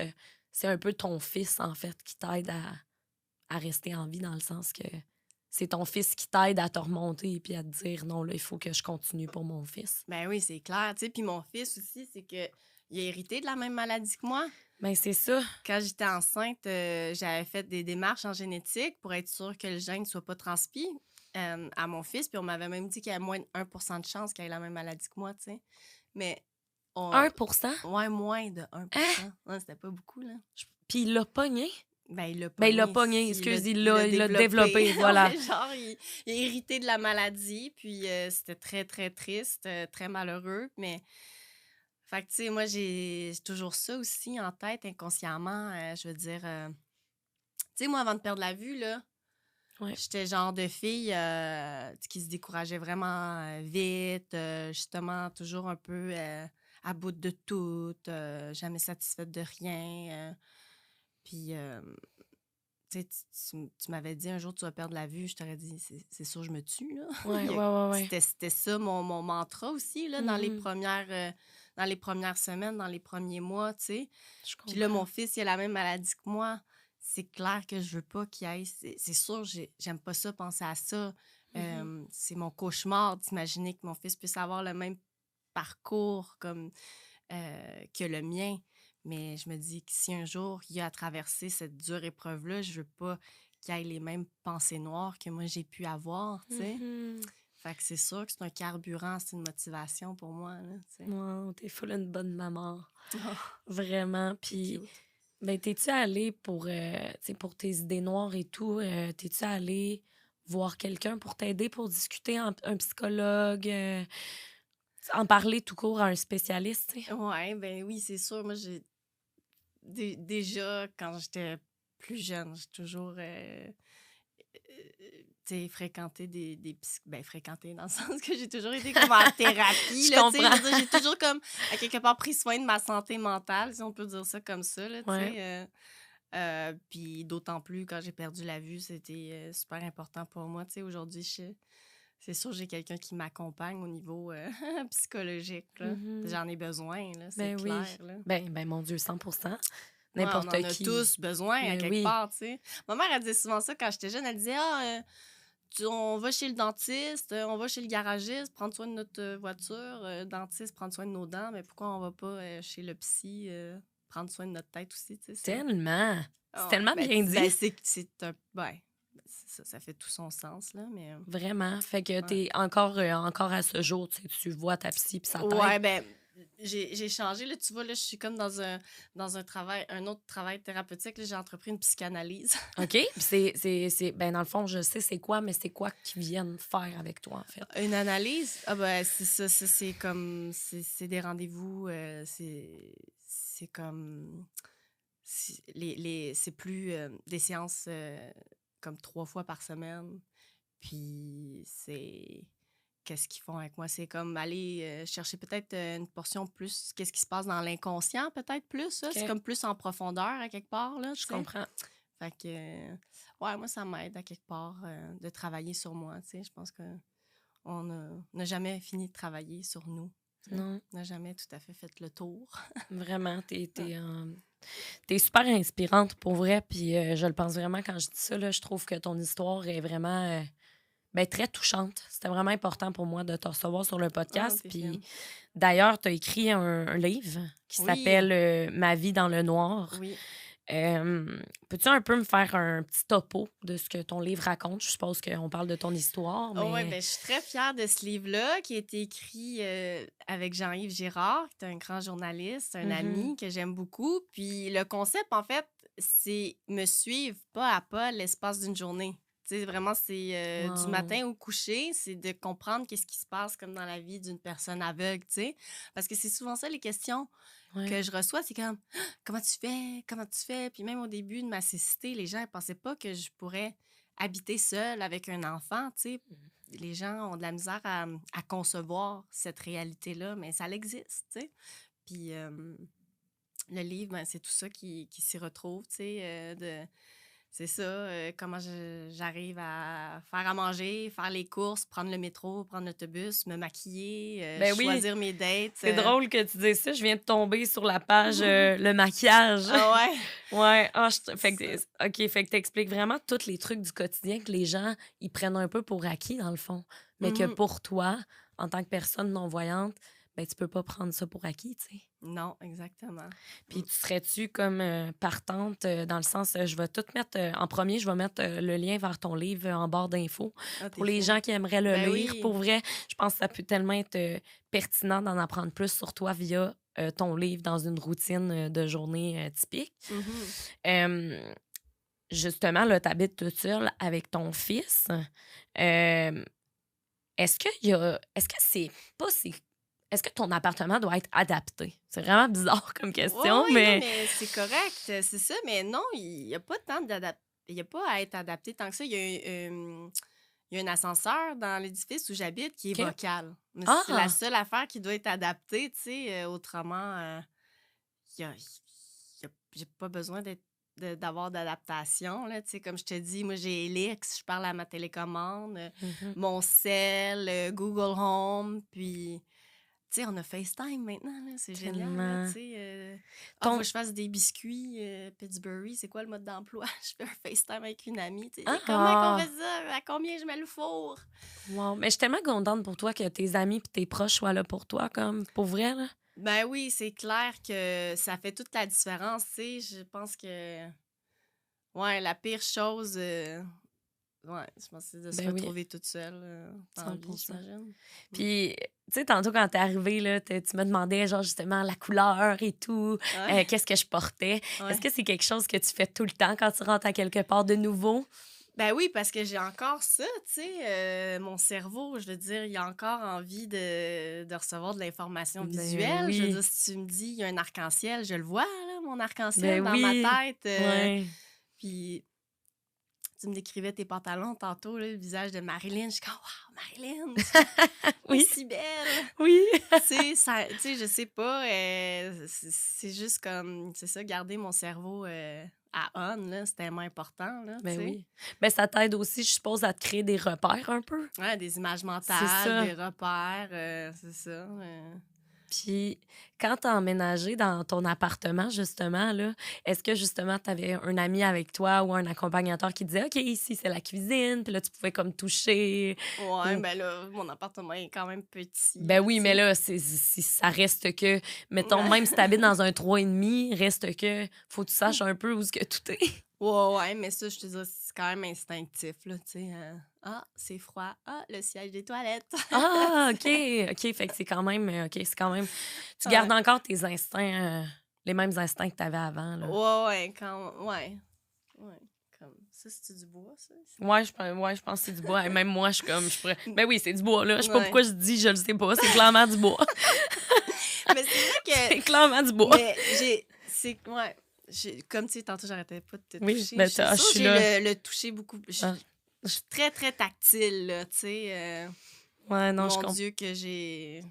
c'est un peu ton fils, en fait, qui t'aide à rester en vie, dans le sens que c'est ton fils qui t'aide à te remonter puis à te dire non, là, il faut que je continue pour mon fils. Ben oui, c'est clair, tu sais. Puis mon fils aussi, c'est que il a hérité de la même maladie que moi. Ben, c'est ça. Quand j'étais enceinte, j'avais fait des démarches en génétique pour être sûre que le gène ne soit pas transmis à mon fils. Puis on m'avait même dit qu'il y avait moins de 1% de chance qu'il ait la même maladie que moi, tu sais. Mais, on... 1%? ouais, moins de Hein? 1%. Ouais, c'était pas beaucoup, là. Puis il l'a pogné? Ben, il l'a Ben, il l'a pogné. pogné, excuse, il l'a développé. développé, voilà. Ouais, genre, il a hérité de la maladie. Puis c'était très, très triste, très malheureux. Mais, fait que, tu sais, moi, j'ai toujours ça aussi en tête, inconsciemment. Je veux dire, tu sais, moi, avant de perdre la vue, là, Ouais. j'étais genre de fille qui se décourageait vraiment vite, justement, toujours un peu à bout de tout, jamais satisfaite de rien. Puis, tu sais, tu m'avais dit un jour, tu vas perdre la vue. Je t'aurais dit, c'est sûr, je me tue, là. Ouais, ouais, ouais, ouais. C'était ça mon mantra aussi, là, Mhm. dans les premières semaines, dans les premiers mois, tu sais. Je Puis là, mon comprends. fils, il a la même maladie que moi. C'est clair que je veux pas qu'il aille. C'est sûr, j'aime pas ça, penser à ça. Mhm. C'est mon cauchemar d'imaginer que mon fils puisse avoir le même parcours comme que le mien. Mais je me dis que si un jour il a à traverser cette dure épreuve-là, je veux pas qu'il ait les mêmes pensées noires que moi j'ai pu avoir, tu sais. Mhm. Fait que c'est sûr que c'est un carburant, c'est une motivation pour moi, là, tu sais. Wow, t'es full une bonne maman. Oh, Vraiment. c'est Puis, cute. ben, t'es-tu allée pour, tu sais, pour tes idées noires et tout, t'es-tu allée voir quelqu'un pour t'aider, pour discuter, un psychologue, en parler tout court à un spécialiste, tu sais? Ouais, ben oui, c'est sûr. Moi, j'ai déjà, quand j'étais plus jeune, j'ai toujours tu sais, fréquenté ben, fréquenté dans le sens que j'ai toujours été comme en thérapie, Je là, tu sais. Je comprends. veux dire, j'ai toujours comme, à quelque part, pris soin de ma santé mentale, si on peut dire ça comme ça, là, tu Ouais. sais. Puis d'autant plus, quand j'ai perdu la vue, c'était super important pour moi, tu sais. Aujourd'hui, c'est sûr, j'ai quelqu'un qui m'accompagne au niveau psychologique, là. Mhm. J'en ai besoin, là, c'est Ben oui. clair, là. Ben, mon Dieu, 100%. Ouais, on N'importe en a qui. tous besoin à Ben quelque oui. part, tu sais. Ma mère, elle disait souvent ça quand j'étais jeune. Elle disait, ah, on va chez le dentiste, on va chez le garagiste, prendre soin de notre voiture, dentiste, prendre soin de nos dents, mais pourquoi on va pas chez le psy, prendre soin de notre tête aussi, tu sais, Tellement. C'est Ah ouais, tellement bien dit. c'est un... Ben, ça fait tout son sens, là, mais... Vraiment. Fait que ouais. t'es encore à ce jour, tu vois ta psy puis ça t'aide. Ouais, ben, j'ai changé, là, tu vois, là, je suis comme dans un autre travail thérapeutique, là, j'ai entrepris une psychanalyse. OK? Puis ben, dans le fond, je sais c'est quoi, mais c'est quoi qu'ils viennent faire avec toi, en fait? Une analyse? Ah ben, c'est ça c'est comme... C'est des rendez-vous, c'est comme... C'est plus des séances comme 3 fois par semaine. Puis c'est... Qu'est-ce qu'ils font avec moi? C'est comme aller chercher peut-être une portion plus... Qu'est-ce qui se passe dans l'inconscient, peut-être plus, ça? C'est OK. comme plus en profondeur, à quelque part, là, Je tu sais. comprends. Fait que... ouais, moi, ça m'aide, à quelque part, de travailler sur moi, tu sais. Je pense que on n'a jamais fini de travailler sur nous. Tu sais. Non, On n'a jamais tout à fait fait le tour. vraiment, Ah. t'es super inspirante pour vrai, puis je le pense vraiment quand je dis ça, là, je trouve que ton histoire est vraiment ben, très touchante. C'était vraiment important pour moi de te recevoir sur le Ah, podcast. t'es Puis fine. d'ailleurs, tu as écrit un livre qui Oui, s'appelle Ma vie dans le noir. oui. Peux-tu un peu me faire un petit topo de ce que ton livre raconte? Je suppose qu'on parle de ton histoire, Oh, ouais, mais... ben, je suis très fière de ce livre-là qui a été écrit avec Jean-Yves Girard, qui est un grand journaliste, un Mhm, ami que j'aime beaucoup. Puis le concept, en fait, c'est me suivre pas à pas l'espace d'une journée. Tu sais, vraiment, c'est du wow. matin au coucher, c'est de comprendre qu'est-ce qui se passe comme dans la vie d'une personne aveugle, tu sais. Parce que c'est souvent ça, les questions Ouais. que je reçois, c'est comme «Ah, comment tu fais? Comment tu fais? Puis même au début de ma cécité, les gens ne pensaient pas que je pourrais habiter seule avec un enfant, tu sais. Les gens ont de la misère à concevoir cette réalité-là, mais ça existe, tu sais. Puis le livre, ben, c'est tout ça qui s'y retrouve, tu sais, c'est ça, comment j'arrive à faire à manger, faire les courses, prendre le métro, prendre l'autobus, me maquiller, Ben oui, choisir mes dates. c'est drôle que tu dises ça. Je viens de tomber sur la page le maquillage. Ah ouais? Ouais, fait Ça. que, OK, fait que t'expliques vraiment tous les trucs du quotidien que les gens, ils prennent un peu pour acquis, dans le fond. Mais que Mhm. pour toi, en tant que personne non-voyante, ben, tu peux pas prendre ça pour acquis, tu sais. Non, exactement. Puis tu serais-tu comme partante dans le sens, je vais tout mettre, en premier, je vais mettre le lien vers ton livre en barre d'infos Ah, pour t'es les fine. gens qui aimeraient le Ben lire. oui. Pour vrai, je pense que ça peut tellement être pertinent d'en apprendre plus sur toi via ton livre dans une routine de journée typique. Mhm. Euh, Justement, là, tu habites toute seule avec ton fils. Euh, est-ce que c'est pas si. Est-ce que ton appartement doit être adapté? C'est vraiment bizarre comme Ouais, question, ouais, non, mais. mais c'est correct, c'est ça. Mais non, il n'y a pas tant d'adapté. Il n'y a pas à être adapté tant que ça. Il y a un ascenseur dans l'édifice où j'habite qui est OK. vocal. Mais c'est la Ah! seule affaire qui doit être adaptée, tu sais. Autrement, j'ai pas besoin d'avoir d'adaptation, là. Tu sais, comme je te dis, moi, j'ai Elix, je parle à ma télécommande, Mhm. mon cell, Google Home, puis... Tu sais, on a FaceTime maintenant, là, c'est génial, là, tu Tellement. sais. Faut que Ton. je fasse des biscuits Pittsburgh, c'est quoi le mode d'emploi? Je fais un FaceTime avec une amie, tu sais. Comment qu'on Ah! fait ça? À combien je mets le four? Wow. Mais je suis tellement contente pour toi que tes amis et tes proches soient là pour toi, comme pour vrai, là. Ben oui, c'est clair que ça fait toute la différence, tu sais. Je pense que, ouais, la pire chose, ouais, je pense que c'est de se Ben oui, retrouver toute seule dans la vie, 100%. j'imagine. Mm. Puis, tu sais, tantôt, quand t'es arrivée, là, tu me demandais, genre, justement, la couleur et tout, Ouais, qu'est-ce que je portais. Est-ce ouais. que c'est quelque chose que tu fais tout le temps quand tu rentres à quelque part de nouveau? Ben oui, parce que j'ai encore ça, tu sais, mon cerveau, je veux dire, il a encore envie de recevoir de l'information Ben visuelle. Je veux oui. dire, si tu me dis, il y a un arc-en-ciel, je le vois, là, mon Ben arc-en-ciel dans ma oui. tête. Ouais. Puis tu me décrivais tes pantalons tantôt, là, le visage de Marilyn. Je suis comme, wow, Marilyn, Oui. aussi belle. Oui. Tu sais, je sais pas, c'est juste comme, c'est ça, garder mon cerveau à on, là, c'est tellement important, là, tu Ben sais. oui. Ben ça t'aide aussi, je suppose, à te créer des repères un peu. Ouais, des images C'est mentales, ça. des repères, c'est ça. Puis, quand t'as emménagé dans ton appartement, justement, là, est-ce que, justement, t'avais un ami avec toi ou un accompagnateur qui disait, OK, ici, c'est la cuisine, puis là, tu pouvais comme toucher Ouais, ou... ben là, mon appartement est quand même petit, Ben là, oui, tu mais sais. là, ça reste que, mettons, même si t'habites dans un 3,5, reste que, faut que tu saches un peu où est-ce que tout est. Ouais, ouais, mais ça, je te dis, c'est quand même instinctif, là, tu sais. Ah, c'est froid. Ah, le siège des toilettes. Ah, OK, OK, fait que c'est quand même, OK, c'est quand même... Tu gardes Ouais, encore tes instincts, les mêmes instincts que t'avais avant, là. ouais, ouais, quand... Ouais, ouais. Comme... Ça, c'est du bois, ça? Ouais, je pense que c'est du bois. Et même moi, je suis comme, je pourrais... Ben oui, c'est du bois, là. Je sais pas Ouais. pourquoi je dis, je le sais pas. C'est clairement du bois. Mais c'est vrai que... C'est clairement du bois. Mais j'ai... C'est... Ouais. Comme, tu sais, tantôt, j'arrêtais pas de te Oui, toucher. ben Je suis je sûre que suis j'ai là. le toucher beaucoup... Ah, Je suis très, très tactile, là, tu sais. ouais, non, je Mon comprends. Dieu, que j'ai...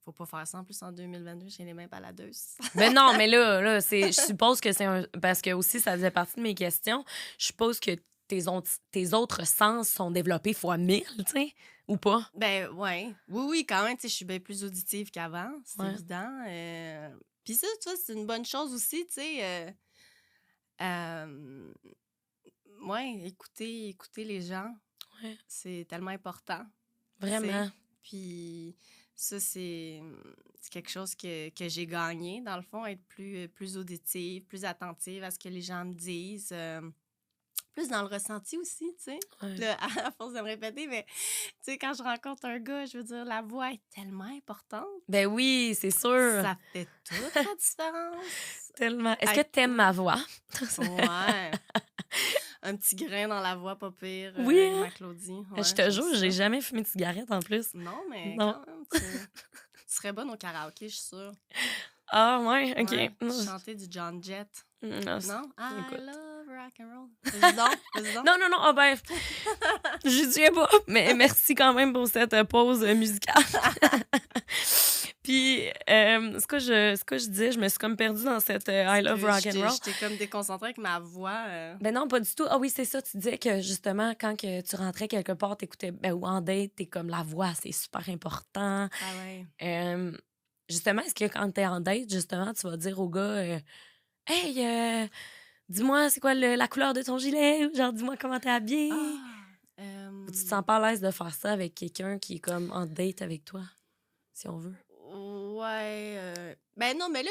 Faut pas faire ça. En plus, en 2022, j'ai les mains baladeuses. Ben non, mais là, je suppose que c'est un... Parce que aussi, ça faisait partie de mes questions. Je suppose que tes autres sens sont développés fois 1000, tu sais, ou pas? Ben, ouais. Oui, oui, quand même, tu sais, je suis bien plus auditive qu'avant, c'est Ouais, évident. Puis ça, tu vois, c'est une bonne chose aussi, tu sais. Euh, ouais, écouter les gens, ouais, c'est tellement important, tu sais. vraiment. Puis ça, c'est quelque chose que j'ai gagné, dans le fond, être plus auditive, plus attentive à ce que les gens me disent. Plus dans le ressenti aussi, tu sais. Ouais. Là, à force de me répéter, mais tu sais, quand je rencontre un gars, je veux dire, la voix est tellement importante. Ben oui, c'est sûr. Ça fait toute la différence. Tellement. Est-ce que Hey, t'aimes ma voix? ouais. Un petit grain dans la voix, pas pire, Oui, avec hein? ma Claudie. Je Ouais, te j'aime jure, j'ai ça. jamais fumé de cigarette en plus. Non, mais Non. quand même, tu serais bonne au karaoké, je suis sûre. Ah, ouais, Ouais, OK. Non, chanter du John Jett. non, Non? I écoute. love rock and roll. Vas-y donc, vas-y donc. Non, non, non, ah ben, je tiens pas. Mais merci quand même pour cette pause musicale. Puis, ce que je disais, je me suis comme perdue dans cette I love rock and roll. J'étais comme déconcentrée avec ma voix. Ben non, pas du tout. Ah oui, c'est ça. Tu disais que justement, quand que tu rentrais quelque part, t'écoutais, ben, ou en date, t'es comme la voix, c'est super important. Ah ouais. Justement, est-ce que quand t'es en date, justement, tu vas dire au gars, hey, dis-moi, c'est quoi la couleur de ton gilet? Ou genre, dis-moi comment t'es habillée. Ou tu te sens pas à l'aise de faire ça avec quelqu'un qui est comme en date avec toi, si on veut? Ouais. Ben non, mais là,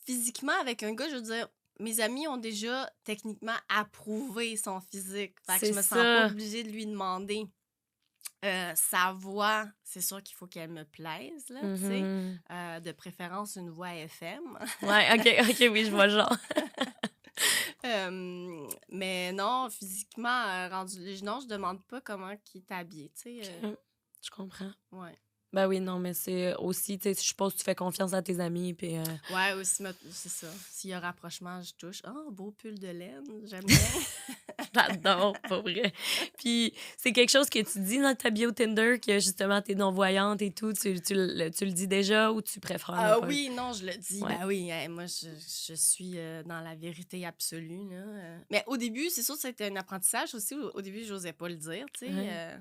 physiquement, avec un gars, je veux dire, mes amis ont déjà techniquement approuvé son physique. Fait que C'est je me sens pas ça. obligée de lui demander. Sa voix, c'est sûr qu'il faut qu'elle me plaise, là, tu sais. Mhm. De préférence, une voix FM. Ouais, OK, oui, je vois le genre. Mais non, physiquement, non, je demande pas comment qu'il est habillé, tu sais. Je comprends. Ouais. Ben oui, non, mais c'est aussi, tu sais, je suppose que tu fais confiance à tes amis, puis... Ouais, aussi, c'est ça. S'il y a rapprochement, je touche. Oh, beau pull de laine, j'aime bien. J'adore, pas vrai. Puis c'est quelque chose que tu dis dans ta bio Tinder, que justement, t'es non-voyante et tout, tu le dis déjà ou tu préfères ne pas? Oui, non, je le dis. Ouais. Ben oui, moi, je suis dans la vérité absolue, là. Mais au début, c'est sûr que c'était un apprentissage aussi. Au début, j'osais pas le dire, tu sais. Ouais.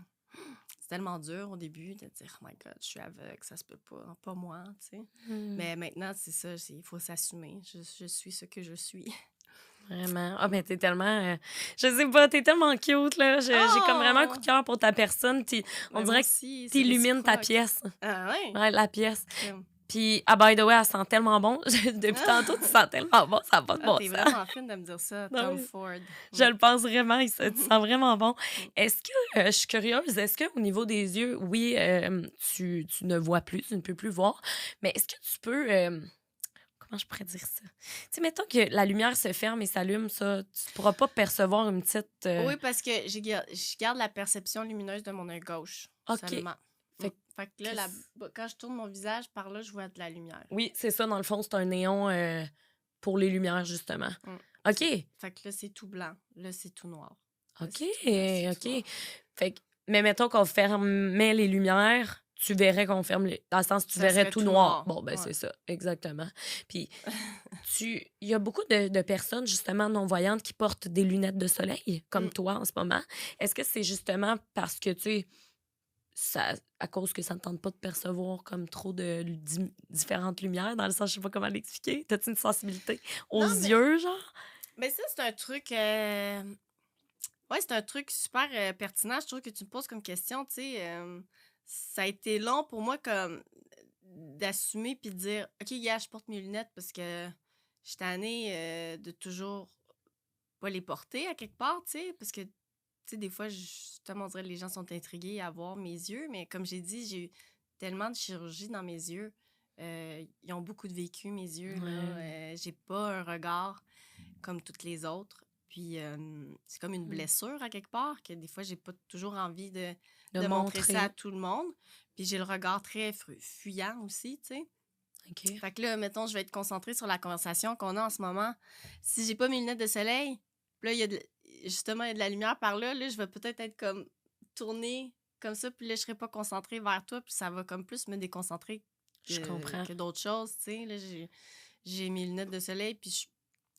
C'est tellement dur au début de dire « Oh my God, je suis aveugle, ça se peut pas moi, tu sais. Hmm. Mais maintenant, c'est ça, il faut s'assumer. Je suis ce que je suis. Vraiment. Ah, ben t'es tellement... je sais pas, t'es tellement cute, là. J'ai comme vraiment un coup de cœur pour ta personne. On Mais dirait moi que aussi, c'est t'illumines ta réciproque. pièce. Ah ouais? Ouais, la pièce. Comme- Puis, ah, by the way, elle sent tellement bon. Depuis tantôt, tu sens tellement bon, ça n'a pas de Ah, bon t'es sens. vraiment fine de me dire ça, Ah Tom oui. Ford. Je le pense vraiment, tu sens vraiment bon. Mm. Est-ce que, je suis curieuse, est-ce qu'au niveau des yeux, oui, tu ne vois plus, tu ne peux plus voir, mais est-ce que tu peux, comment je pourrais dire ça? Tu sais, mettons que la lumière se ferme et s'allume, ça, tu pourras pas percevoir une petite... Oui, parce que je garde la perception lumineuse de mon œil gauche OK. seulement. Fait que Fait que là, quand je tourne mon visage par là, je vois de la lumière. oui, c'est ça, dans le fond, c'est un néon pour les lumières, justement. OK. Fait que là, c'est tout blanc. Là, c'est tout noir. Là, OK, c'est tout noir. OK. Fait que, mais mettons qu'on fermait les lumières, tu verrais qu'on ferme les... Dans le sens, tu Ça verrais serait tout tout noir. noir. Bon, ben Ouais. c'est ça, exactement. Puis, il y a beaucoup de personnes, justement, non-voyantes qui portent des lunettes de soleil, comme toi en ce moment. Est-ce que c'est justement parce que, tu sais, à cause que ça ne tente pas de percevoir comme trop de différentes lumières, dans le sens, je sais pas comment l'expliquer. T'as-tu une sensibilité aux yeux, genre? Mais ça, c'est un truc... Ouais, c'est un truc super pertinent, je trouve, que tu me poses comme question, tu sais. Ça a été long pour moi comme d'assumer puis de dire « OK, gars, je porte mes lunettes parce que je suis tannée de toujours pas les porter à quelque part, tu sais. » Parce que, tu sais, des fois, justement, on dirait que les gens sont intrigués à voir mes yeux. Mais comme j'ai dit, j'ai eu tellement de chirurgie dans mes yeux. Ils ont beaucoup de vécu, mes yeux, là. J'ai pas un regard comme toutes les autres. Puis c'est comme une blessure à quelque part que des fois, j'ai pas toujours envie de montrer ça à tout le monde. Puis j'ai le regard très fuyant aussi, tu sais. OK. Fait que là, mettons, je vais être concentrée sur la conversation qu'on a en ce moment. Si j'ai pas mes lunettes de soleil, puis là, il y a justement, il y a de la lumière par là, je vais peut-être être comme tournée comme ça, puis là, je serai pas concentrée vers toi, puis ça va comme plus me déconcentrer Je comprends. que d'autres choses, tu sais. Là, j'ai mes lunettes de soleil, puis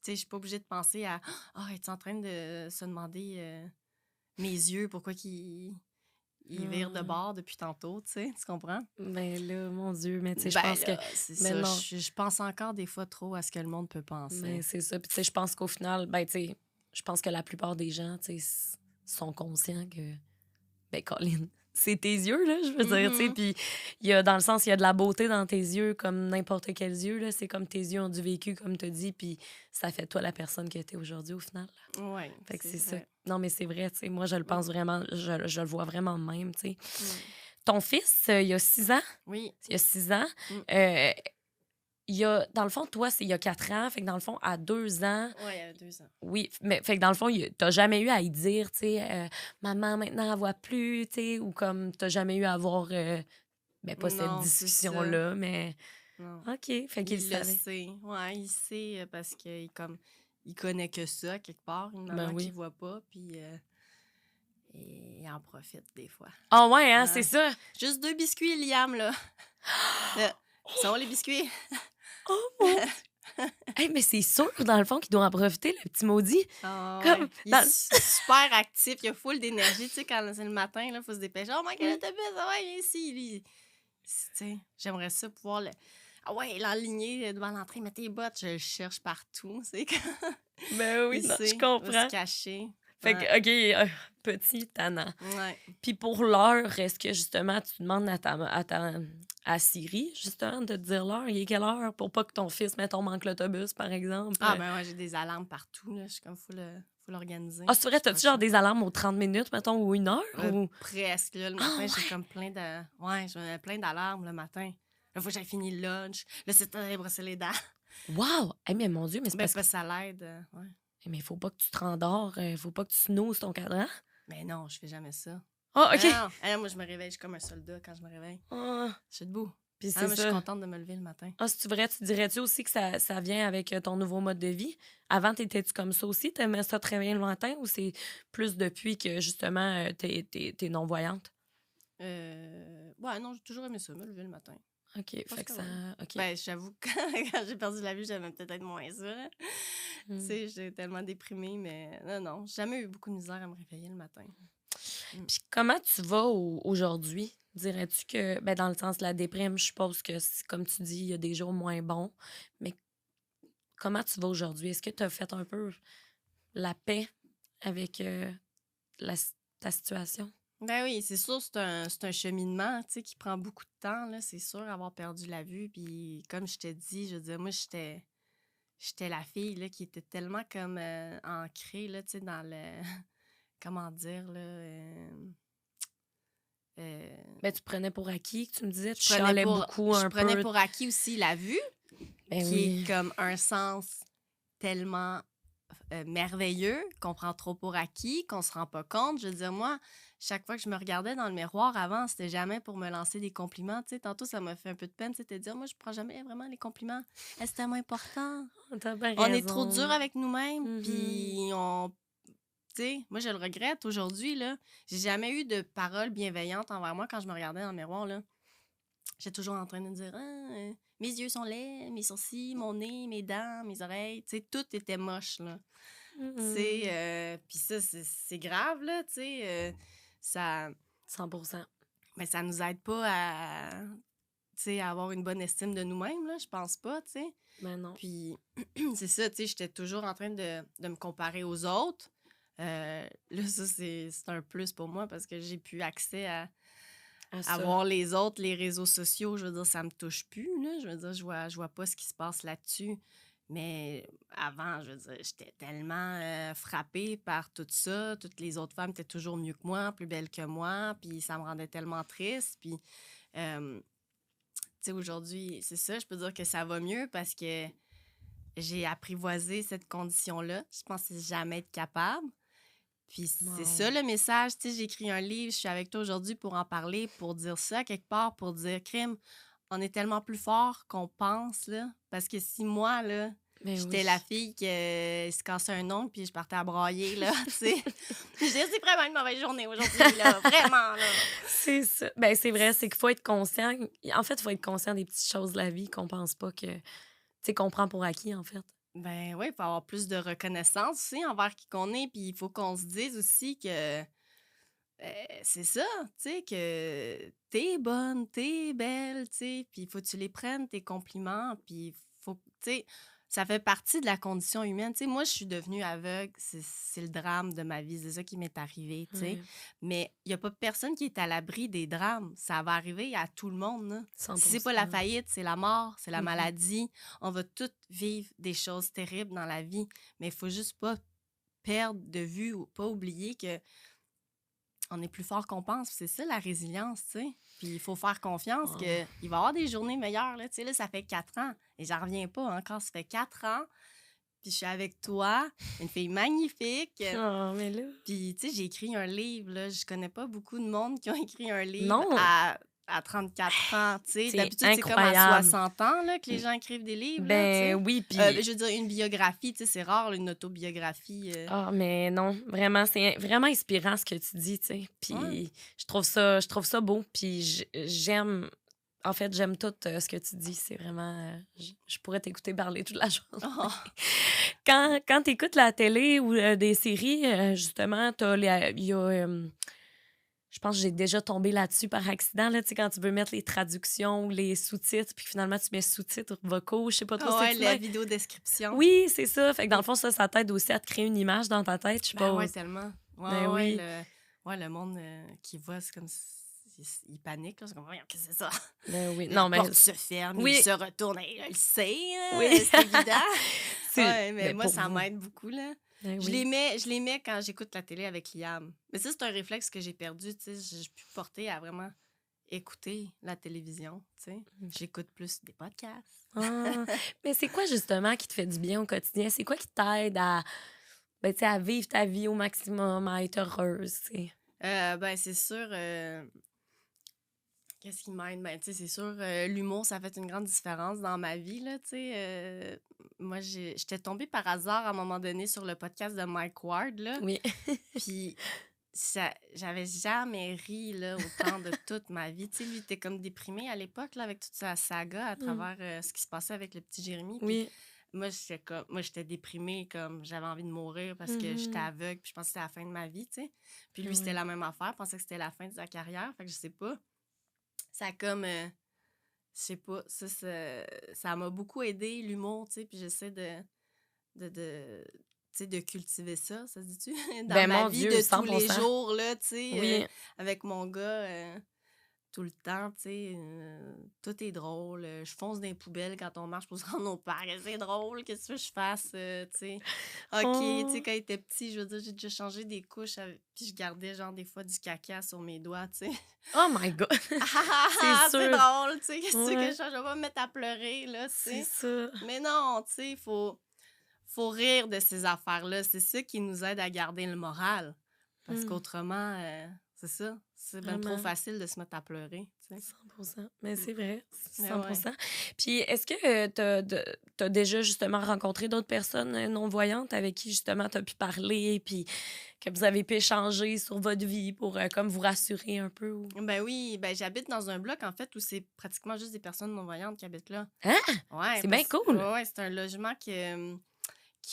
je suis pas obligée de penser à « Ah, es-tu en train de se demander mes yeux, pourquoi qu'ils virent de bord depuis tantôt, tu sais, tu comprends? » Ben là, mon Dieu, mais tu sais, je Ben pense là, que... c'est Mais ça. non. Je pense encore des fois trop à ce que le monde peut penser. Mais c'est ça. Puis tu sais, je pense qu'au final, ben tu sais, je pense que la plupart des gens, tu sais, sont conscients que... Ben, Colin, c'est tes yeux, là, je veux dire, tu sais. Puis, il y a, dans le sens, il y a de la beauté dans tes yeux, comme n'importe quels yeux, là. C'est comme tes yeux ont du vécu, comme tu as dit, puis ça fait toi la personne que tu es aujourd'hui, au final. Oui. Fait que c'est ça. Non, mais c'est vrai, tu sais. Moi, je le pense vraiment, je le vois vraiment de même, tu sais. Ton fils, il y a 6 ans. Oui. Il y a 6 ans. Il y a, dans le fond, toi, c'est il y a 4 ans. Fait que dans le fond, à 2 ans. Oui, il y a 2 ans. Oui, mais fait que dans le fond, t'as jamais eu à y dire, tu sais, maman, maintenant, elle voit plus, tu sais, ou comme t'as jamais eu à avoir, ben, pas cette Non, c'est discussion-là, mais. Non. OK, fait qu'il Il le savait. sait. Ouais, il sait parce qu'il comme il connaît que ça, quelque part, une Ben maman oui. qui voit pas, puis il en profite des fois. Ah ouais, hein, c'est Ouais. ça. Juste 2 biscuits, Liam, là. Ça va, les biscuits? Oh mon Hey, mais c'est sûr, dans le fond, qu'il doit en profiter, le petit maudit. Ah Comme ouais. Il dans est super actif, il a full d'énergie, tu sais, quand c'est le matin, là, faut se dépêcher. Oh my god, l'autobus, ah ouais, viens ici, lui. Tu sais, j'aimerais ça pouvoir le. Ah ouais, l'enligner devant l'entrée, mets tes bottes, je le cherche partout, tu sais. Ben oui, Il non, je sait, il va se comprends. cacher. Fait Ouais. que, OK, petit tannant. Ouais. Puis pour l'heure, est-ce que justement tu demandes à Siri, justement, de te dire l'heure? Il est quelle heure? Pour pas que ton fils, mettons, manque l'autobus, par exemple. Ah ben ouais, j'ai des alarmes partout, là. Je suis comme faut l'organiser. Ah, c'est vrai, J'ai pas le t'as-tu genre choix. des alarmes aux 30 minutes, mettons, ou 1 heure? Ou... Presque, là, le Ah matin, j'ai ouais! comme plein de. Ouais, j'ai plein d'alarmes le matin. Là, faut que j'aille finir le lunch. Là, c'est temps d'aller brosser les dents. Wow! Hey, mais mon Dieu, mais c'est Ben, parce que... pas ça l'aide. Ouais. Mais faut pas que tu te rendors, faut pas que tu snoozes ton cadran. Mais non, je fais jamais ça. Ah, Non, OK! non. Moi, je me réveille, je suis comme un soldat quand je me réveille. Ah, Je suis debout. puis Ah, c'est moi, je suis ça. contente de me lever le matin. Ah, c'est vrai, tu dirais-tu aussi que ça vient avec ton nouveau mode de vie? Avant, t'étais-tu comme ça aussi? T'aimais ça te réveiller le matin ou c'est plus depuis que, justement, t'es non-voyante? Ouais, non, j'ai toujours aimé ça, me lever le matin. OK, fait Parce que que ça... ouais. OK. Ben, j'avoue que quand j'ai perdu la vue, j'aimais peut-être moins ça. Là. Tu Mm. sais, j'étais tellement déprimée, mais non, j'ai jamais eu beaucoup de misère à me réveiller le matin. Puis comment tu vas aujourd'hui? Dirais-tu que, ben, dans le sens de la déprime, je suppose que, comme tu dis, il y a des jours moins bons, mais comment tu vas aujourd'hui? Est-ce que tu as fait un peu la paix avec ta situation? Ben oui, c'est sûr, c'est un cheminement, tu sais, qui prend beaucoup de temps, là, c'est sûr, avoir perdu la vue. Puis comme je te dis, je veux dire, moi, j'étais la fille, là, qui était tellement comme ancrée, là, tu sais, dans le... Comment dire, là... Ben, tu prenais pour acquis, tu me disais, tu je prenais chialais pour, beaucoup je un prenais peu. pour acquis aussi la vue, Ben qui oui. est comme un sens tellement merveilleux qu'on prend trop pour acquis, qu'on se rend pas compte. Je veux dire, moi, chaque fois que je me regardais dans le miroir avant, c'était jamais pour me lancer des compliments. Tu sais, tantôt, ça m'a fait un peu de peine, c'était de dire, moi, je prends jamais vraiment les compliments. C'est tellement important. T'as bien On est trop raison. dur avec nous-mêmes, Mhm. puis on... Tu sais, moi, je le regrette aujourd'hui, là. J'ai jamais eu de paroles bienveillantes envers moi quand je me regardais dans le miroir, là. J'étais toujours en train de me dire, mes yeux sont laids, mes sourcils, mon nez, mes dents, mes oreilles. Tu sais, tout était moche, là. Tu sais, puis ça, c'est grave, là, tu sais. Ça, 100%. mais ça nous aide pas à, tu sais, à avoir une bonne estime de nous-mêmes, là, je pense pas, tu sais. Ben non. Puis c'est ça, tu sais, j'étais toujours en train de me comparer aux autres. Là, ça, c'est un plus pour moi parce que j'ai plus accès à Ça. voir les autres, les réseaux sociaux. Je veux dire, ça me touche plus, là. Je veux dire, je vois pas ce qui se passe là-dessus. Mais avant, je veux dire, j'étais tellement frappée par tout ça. Toutes les autres femmes étaient toujours mieux que moi, plus belles que moi. Puis ça me rendait tellement triste. Puis, tu sais, aujourd'hui, c'est ça, je peux dire que ça va mieux parce que j'ai apprivoisé cette condition-là. Je pensais jamais être capable. Puis c'est ça le message, tu sais, j'ai écrit un livre, je suis avec toi aujourd'hui pour en parler, pour dire ça quelque part, pour dire, crime, on est tellement plus fort qu'on pense, là. Parce que si moi, là, Ben j'étais oui. la fille qui se cassait un ongle puis je partais à brailler, là, tu sais. Je disais, c'est vraiment une mauvaise journée aujourd'hui, là, vraiment, là. C'est ça. Ben, c'est vrai, c'est qu'il faut être conscient. En fait, il faut être conscient des petites choses de la vie qu'on pense pas que. Tu sais, qu'on prend pour acquis, en fait. Ben oui, il faut avoir plus de reconnaissance aussi envers qui qu'on est, puis il faut qu'on se dise aussi que c'est ça, tu sais, que t'es bonne, t'es belle, tu sais, puis il faut que tu les prennes, tes compliments, puis faut, tu sais, ça fait partie de la condition humaine. Tu sais, moi, je suis devenue aveugle, c'est le drame de ma vie, c'est ça qui m'est arrivé, tu sais. Ouais. Mais il n'y a pas personne qui est à l'abri des drames. Ça va arriver à tout le monde, là. Si c'est pas la 100%. faillite, c'est la mort, c'est la Mhm. maladie. On va tous vivre des choses terribles dans la vie, mais il faut juste pas perdre de vue ou pas oublier que on est plus fort qu'on pense. C'est ça, la résilience, tu sais. Puis il faut faire confiance Wow. qu'il va y avoir des journées meilleures, là. Tu sais, là, ça fait 4 ans. Et j'en reviens pas encore. Ça fait 4 ans. Puis je suis avec toi, une fille magnifique. Oh, mais là. Puis, tu sais, j'ai écrit un livre, là. Je connais pas beaucoup de monde qui ont écrit un livre Non. à à 34 ans, tu sais. C'est D'habitude, c'est comme à incroyable. 60 ans là, que les gens écrivent des livres, là, tu Ben sais. oui, puis Je veux dire, une biographie, tu sais, c'est rare, une autobiographie. mais non, vraiment, c'est vraiment inspirant ce que tu dis, tu sais. Ouais. Puis je trouve ça beau, puis j'aime, en fait, j'aime tout ce que tu dis. C'est vraiment, je pourrais t'écouter parler toute la journée. Oh. Quand tu écoutes la télé ou des séries, justement, il y a, je pense que j'ai déjà tombé là-dessus par accident, là, tu sais, quand tu veux mettre les traductions ou les sous-titres, puis finalement, tu mets sous-titres vocaux, je sais pas trop Ah si ouais, tu la mets. vidéo description. Oui, c'est ça. Fait que dans le Oui. fond, ça t'aide aussi à te créer une image dans ta tête, je Ben ouais, suppose. tellement. Ben Ouais, oui, le monde qui voit, c'est comme il panique, là. C'est comme, voyons, qu'est-ce que c'est ça? ben oui. La Non, mais porte se ferme, il oui, se retourne. Hey, je le sais, oui. là, c'est évident. C'est Ouais, mais ben moi, pour ça vous. m'aide beaucoup, là. Ben Je oui. les mets, je les mets quand j'écoute la télé avec Liam. Mais ça, c'est un réflexe que j'ai perdu, tu sais. J'ai pu porter à vraiment écouter la télévision, tu sais. J'écoute plus des podcasts. Ah, mais c'est quoi justement qui te fait du bien au quotidien? C'est quoi qui t'aide à, ben, tu sais, à vivre ta vie au maximum, à être heureuse, tu sais? Ben, c'est sûr. Qu'est-ce qui m'aide? Ben, tu sais, c'est sûr, l'humour, ça fait une grande différence dans ma vie, là, tu sais. Moi, j'étais tombée par hasard à un moment donné sur le podcast de Mike Ward, là. Oui. Puis, j'avais jamais ri, là, autant de toute ma vie. Tu sais, lui, il était comme déprimé à l'époque, là, avec toute sa saga à Mm. travers ce qui se passait avec le petit Jérémy. Puis, Oui. moi, j'étais déprimée, comme j'avais envie de mourir parce que j'étais Mhm. aveugle, puis je pensais que c'était la fin de ma vie, tu sais. Puis Ah lui, c'était oui. la même affaire, pensait que c'était la fin de sa carrière, fait que je sais pas. Ça a comme, je sais pas, ça m'a beaucoup aidé, l'humour, tu sais, puis j'essaie de tu sais, de cultiver ça se dit-tu? Dans Ben ma mon vie Dieu, de tous les 100%. jours, là, tu sais, Oui. avec mon gars, tout le temps, tu sais, tout est drôle. Je fonce dans les poubelles quand on marche pour se rendre au parc. C'est drôle, qu'est-ce que tu veux que je fasse, tu sais? OK, tu sais, Oh, quand il était petit, je veux dire, j'ai déjà changé des couches, puis je gardais, genre, des fois, du caca sur mes doigts, tu sais. oh my God! Ah, ah, C'est ah, c'est sûr. drôle, tu sais, qu'est-ce que tu veux que Ouais, je fasse? Je vais pas me mettre à pleurer, là, tu c'est sais. ça. Mais non, tu sais, faut rire de ces affaires-là. C'est ça qui nous aide à garder le moral. Parce Mm, qu'autrement, c'est ça. C'est bien trop vraiment. facile de se mettre à pleurer, tu sais. 100%. Mais Mm. c'est vrai, Mais ouais. 100%. Puis est-ce que t'as déjà justement rencontré d'autres personnes non-voyantes avec qui justement t'as pu parler, puis que vous avez pu échanger sur votre vie pour comme vous rassurer un peu? Ben oui, ben j'habite dans un bloc, en fait, où c'est pratiquement juste des personnes non-voyantes qui habitent là. Hein? Ouais, C'est bien parce cool! ouais, c'est un logement qui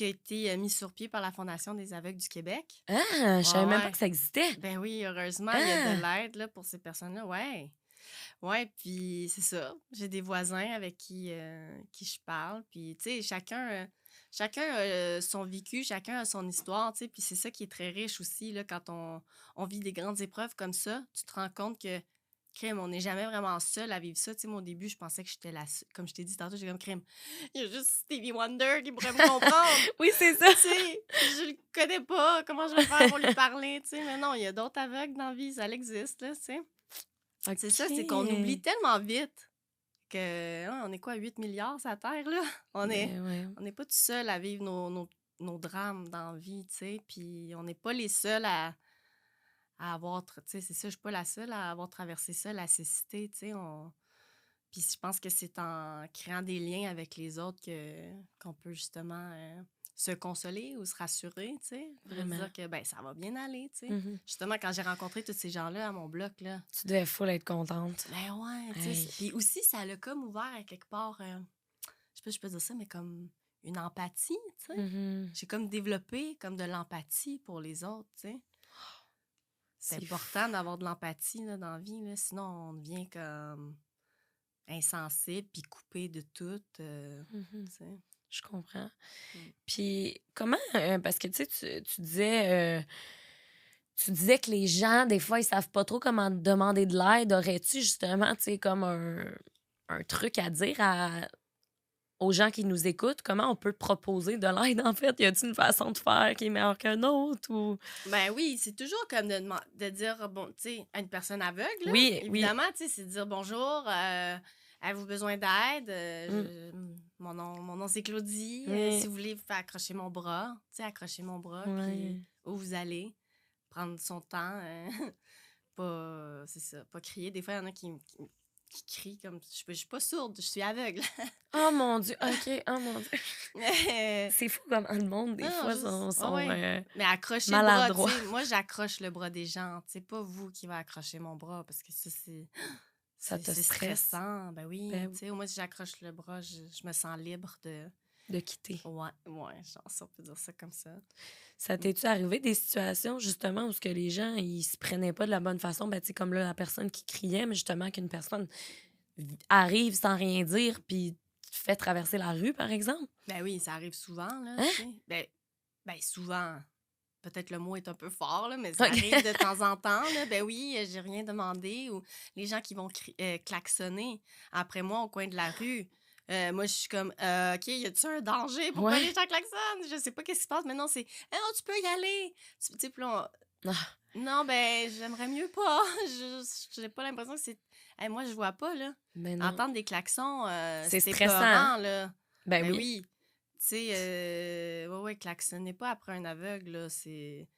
a été mis sur pied par la Fondation des aveugles du Québec. Ah, je Ouais, savais même pas ouais. que ça existait. Ben oui, heureusement, il y a de Ah! l'aide là, pour ces personnes-là, ouais. Ouais, puis c'est ça. J'ai des voisins avec qui je parle. Puis, tu sais, chacun a son vécu, chacun a son histoire, tu sais. Puis c'est ça qui est très riche aussi, là, quand on vit des grandes épreuves comme ça. Tu te rends compte que, crème, on n'est jamais vraiment seul à vivre ça. Tu sais, moi, au début, je pensais que j'étais comme je t'ai dit tantôt, j'ai comme, crème, il y a juste Stevie Wonder qui pourrait me comprendre. Oui, c'est ça. Tu sais, je le connais pas, comment je vais faire pour lui parler, tu sais. Mais non, il y a d'autres aveugles dans la vie, ça existe, là, tu sais. C'est ça, c'est qu'on oublie OK. tellement vite que on est quoi, 8 milliards sur la Terre, là? On est Ben ouais. on n'est pas tout seul à vivre nos drames dans la vie, tu sais, puis on n'est pas les seuls à avoir tu sais, c'est ça, je suis pas la seule à avoir traversé ça, la cécité, tu sais, puis je pense que c'est en créant des liens avec les autres qu'on peut justement, se consoler ou se rassurer, tu sais, de Vraiment. dire que, ben, ça va bien aller, tu sais. Mhm. Justement, quand j'ai rencontré tous ces gens-là à mon bloc, là, Tu devais full être contente. ben ouais, tu sais. Hey. Puis aussi, ça l'a comme ouvert à quelque part, je sais pas si je peux dire ça, mais comme une empathie, tu sais. Mhm. J'ai comme développé comme de l'empathie pour les autres, tu sais. C'est C'est important d'avoir de l'empathie là, dans la vie, là, sinon on devient comme insensible puis coupé de tout, Mhm. tu sais. Je comprends. Mm. Puis comment, parce que tu sais, tu disais que les gens, des fois, ils savent pas trop comment te demander de l'aide. Aurais-tu justement, tu sais, comme un truc à dire aux gens qui nous écoutent? Comment on peut proposer de l'aide, en fait? Y a-t-il une façon de faire qui est meilleure qu'une autre? Ou... Ben oui, c'est toujours comme de dire, bon, tu sais, à une personne aveugle, là, Oui, oui. évidemment, tu sais, c'est de dire bonjour, avez-vous besoin d'aide? Mm, Mon nom c'est Claudie. Si oui. vous voulez faire accrocher mon bras, tu sais, accrocher mon bras, puis Ouais. où vous allez, prendre son temps. pas, c'est ça, pas crier. Des fois, il y en a qui crient comme... Je suis pas sourde, je suis aveugle. Oh mon Dieu, OK, oh mon Dieu. Mais... C'est fou comment le monde, des Non, fois, sont mais accrochez le bras, maladroits. tu sais. Moi, j'accroche le bras des gens. C'est pas vous qui va accrocher mon bras parce que ça, Ça te c'est stresse. stressant. Ben oui, Ben tu sais, au moins, si j'accroche le bras, je me sens libre de quitter. Ouais, genre, si on peut dire ça comme ça. Ça t'es-tu arrivé des situations, justement, où ce que les gens, ils se prenaient pas de la bonne façon? Ben, tu sais, comme là, la personne qui criait, mais justement, qu'une personne arrive sans rien dire, puis te fait traverser la rue, par exemple? Ben oui, ça arrive souvent, là, Hein? tu sais. Ben souvent. Peut-être le mot est un peu fort, là, mais OK. ça arrive de temps en temps, là. Ben oui, j'ai rien demandé. Ou les gens qui vont klaxonner après moi au coin de la rue. Moi, je suis comme, OK, y a-tu un danger? Pourquoi Ouais. les gens klaxonnent? Je sais pas qu'est-ce qui se passe. Mais non, c'est, non, tu peux y aller. Tu sais, puis là, Ah, non, ben, j'aimerais mieux pas. J'ai pas l'impression que c'est. Hey, moi, je vois pas, là. mais non. Entendre des klaxons, C'est c'est stressant, hein? épeurant, là. Ben Ben oui. oui. Tu sais, ouais, klaxonnez pas après un aveugle, là. C'est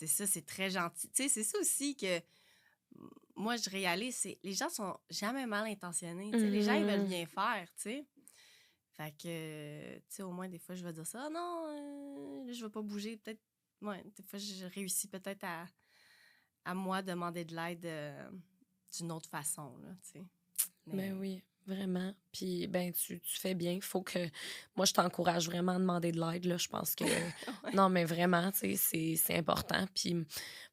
ça, c'est très gentil. Tu sais, c'est ça aussi que moi, je réalise, c'est les gens sont jamais mal intentionnés. Tu sais, les gens, ils veulent bien faire, tu sais. Fait que, tu sais, au moins, des fois, je vais dire ça. Ah non, là, je vais pas bouger. Peut-être, ouais, des fois, je réussis peut-être à moi demander de l'aide d'une autre façon, là, tu sais. Ben oui, vraiment. Puis, ben, tu fais bien. Faut que... Moi, je t'encourage vraiment à demander de l'aide, là. Je pense que... Ouais. Non, mais vraiment, tu sais, c'est important. Puis,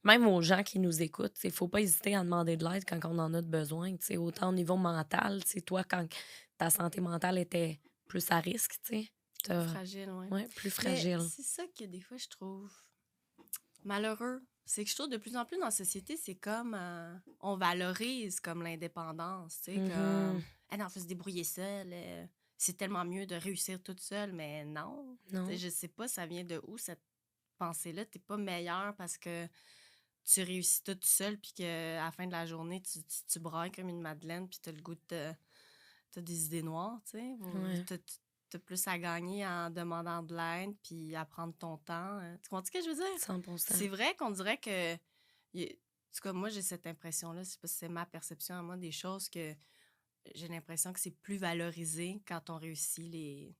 même aux gens qui nous écoutent, il faut pas hésiter à demander de l'aide quand on en a de besoin, tu sais. Autant au niveau mental, tu sais, toi, quand ta santé mentale était plus à risque, tu sais. Fragile, ouais. Ouais, plus Mais fragile. c'est ça que des fois, je trouve malheureux. C'est que je trouve de plus en plus dans la société, c'est comme on valorise comme l'indépendance, tu sais, comme ah non, faut se débrouiller seul, c'est tellement mieux de réussir toute seule, mais non. Non. Tu sais, je sais pas, ça vient de où cette pensée-là. T'es pas meilleure parce que tu réussis toute seule, puis qu'à la fin de la journée, tu brailles comme une madeleine, puis t'as le goût de t'as des idées noires, tu sais. Ouais. T'as plus à gagner en demandant de l'aide, puis à prendre ton temps. Tu comprends ce que je veux dire? 100%. C'est vrai qu'on dirait que... En tout cas, moi, j'ai cette impression-là. C'est pas si c'est ma perception à moi des choses que j'ai l'impression que c'est plus valorisé quand on réussit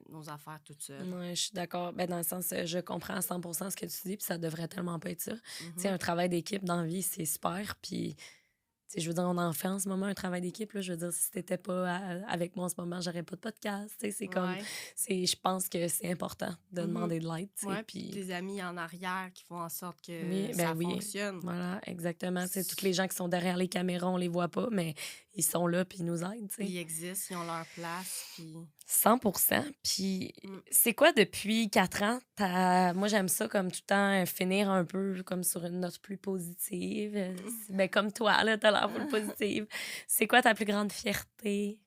nos affaires toutes seules. Ouais, je suis d'accord. Ben, dans le sens, je comprends à 100% ce que tu dis, puis ça devrait tellement pas être ça. Tu sais, Mhm. un travail d'équipe dans la vie, c'est super. Puis, tu sais, je veux dire, on en fait en ce moment un travail d'équipe. Là, je veux dire, si t'étais pas avec moi en ce moment, j'aurais pas de podcast. Tu sais, c'est comme... Ouais. Je pense que c'est important de Mhm. demander de l'aide, tu sais. Ouais, puis Puis, tes amis en arrière qui font en sorte que oui, ça ben oui. fonctionne. Voilà, exactement. Tu sais, toutes les gens qui sont derrière les caméras, on les voit pas, mais ils sont là, puis ils nous aident, tu sais. Ils existent, ils ont leur place, puis... 100%. Puis, Mm. c'est quoi depuis 4 ans? Moi, j'aime ça comme tout le temps finir un peu comme sur une note plus positive. Ben, comme toi, là, t'as l'air full positive. C'est quoi ta plus grande fierté?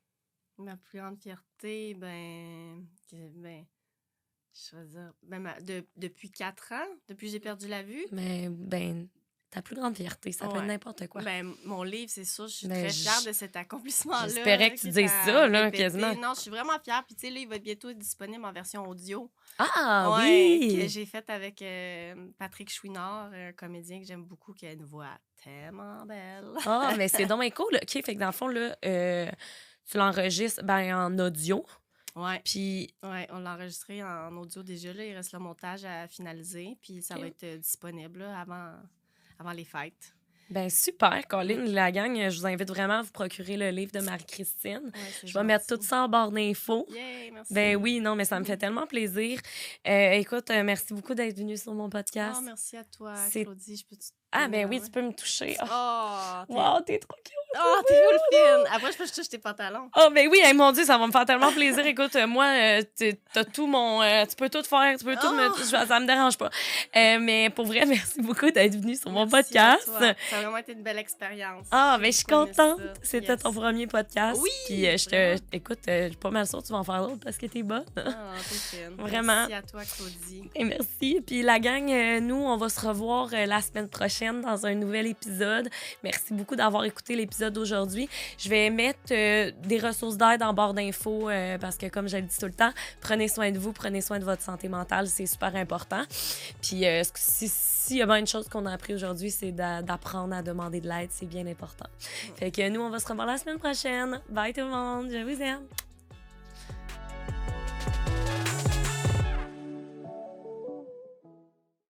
Ma plus grande fierté, je vais dire, depuis 4 ans, depuis que j'ai perdu la vue, Mais, ben, ta plus grande fierté, ça peut être Ouais. n'importe quoi. Mon livre, c'est sûr, je suis Ben, très fière de cet accomplissement-là. j'espérais que tu qui est dises à ça, là, répéter. quasiment. Non, je suis vraiment fière. Puis, tu sais, là, il va bientôt être disponible en version audio. Ah, Ouais, que oui! j'ai faite avec Patrick Chouinard, un comédien que j'aime beaucoup, qui a une voix tellement belle. Ah, mais c'est donc bien cool. OK, fait que dans le fond, là, tu l'enregistres en audio. Ouais. Puis, Ouais, on l'a enregistré en audio déjà. Là, il reste le montage à finaliser. Puis ça OK. va être disponible là, avant les fêtes. ben super, Colin, la gang, je vous invite vraiment à vous procurer le livre de Marie-Christine. Ouais, c'est Je vais mettre tout gentil. ça en barre d'infos. Yay, merci. Ben oui, non, mais ça me fait tellement plaisir. Écoute, merci beaucoup d'être venue sur mon podcast. Oh, merci à toi, C'est- Claudie. Je peux Ah, ben oui, tu peux me toucher. Oh, Wow, t'es trop cute. t'es full fine. Après, je peux que je touche tes pantalons. Oh, ben oui, hey, mon Dieu, ça va me faire tellement plaisir. Écoute, moi, t'as tout mon... tu peux tout faire, tu peux tout me... Ça me dérange pas. Mais pour vrai, merci beaucoup d'être venu sur mon Merci à podcast. toi. Ça a vraiment été une belle expérience. Ah, ben je suis J'ai aimé contente. ça. C'était Yes. ton premier podcast. Oui, Puis vraiment. écoute, je suis pas mal sûre que tu vas en faire d'autres parce que t'es bonne. Ah, t'es fine. Vraiment. Merci à toi, Claudie. Et merci. Puis la gang, nous, on va se revoir la semaine prochaine. prochaine dans un nouvel épisode. Merci beaucoup d'avoir écouté l'épisode d'aujourd'hui. Je vais mettre des ressources d'aide en barre d'infos parce que, comme je le dis tout le temps, prenez soin de vous, prenez soin de votre santé mentale, c'est super important. Puis, s'il y a bien une chose qu'on a appris aujourd'hui, c'est d'apprendre à demander de l'aide, c'est bien important. Fait que nous, on va se revoir la semaine prochaine. Bye tout le monde, je vous aime!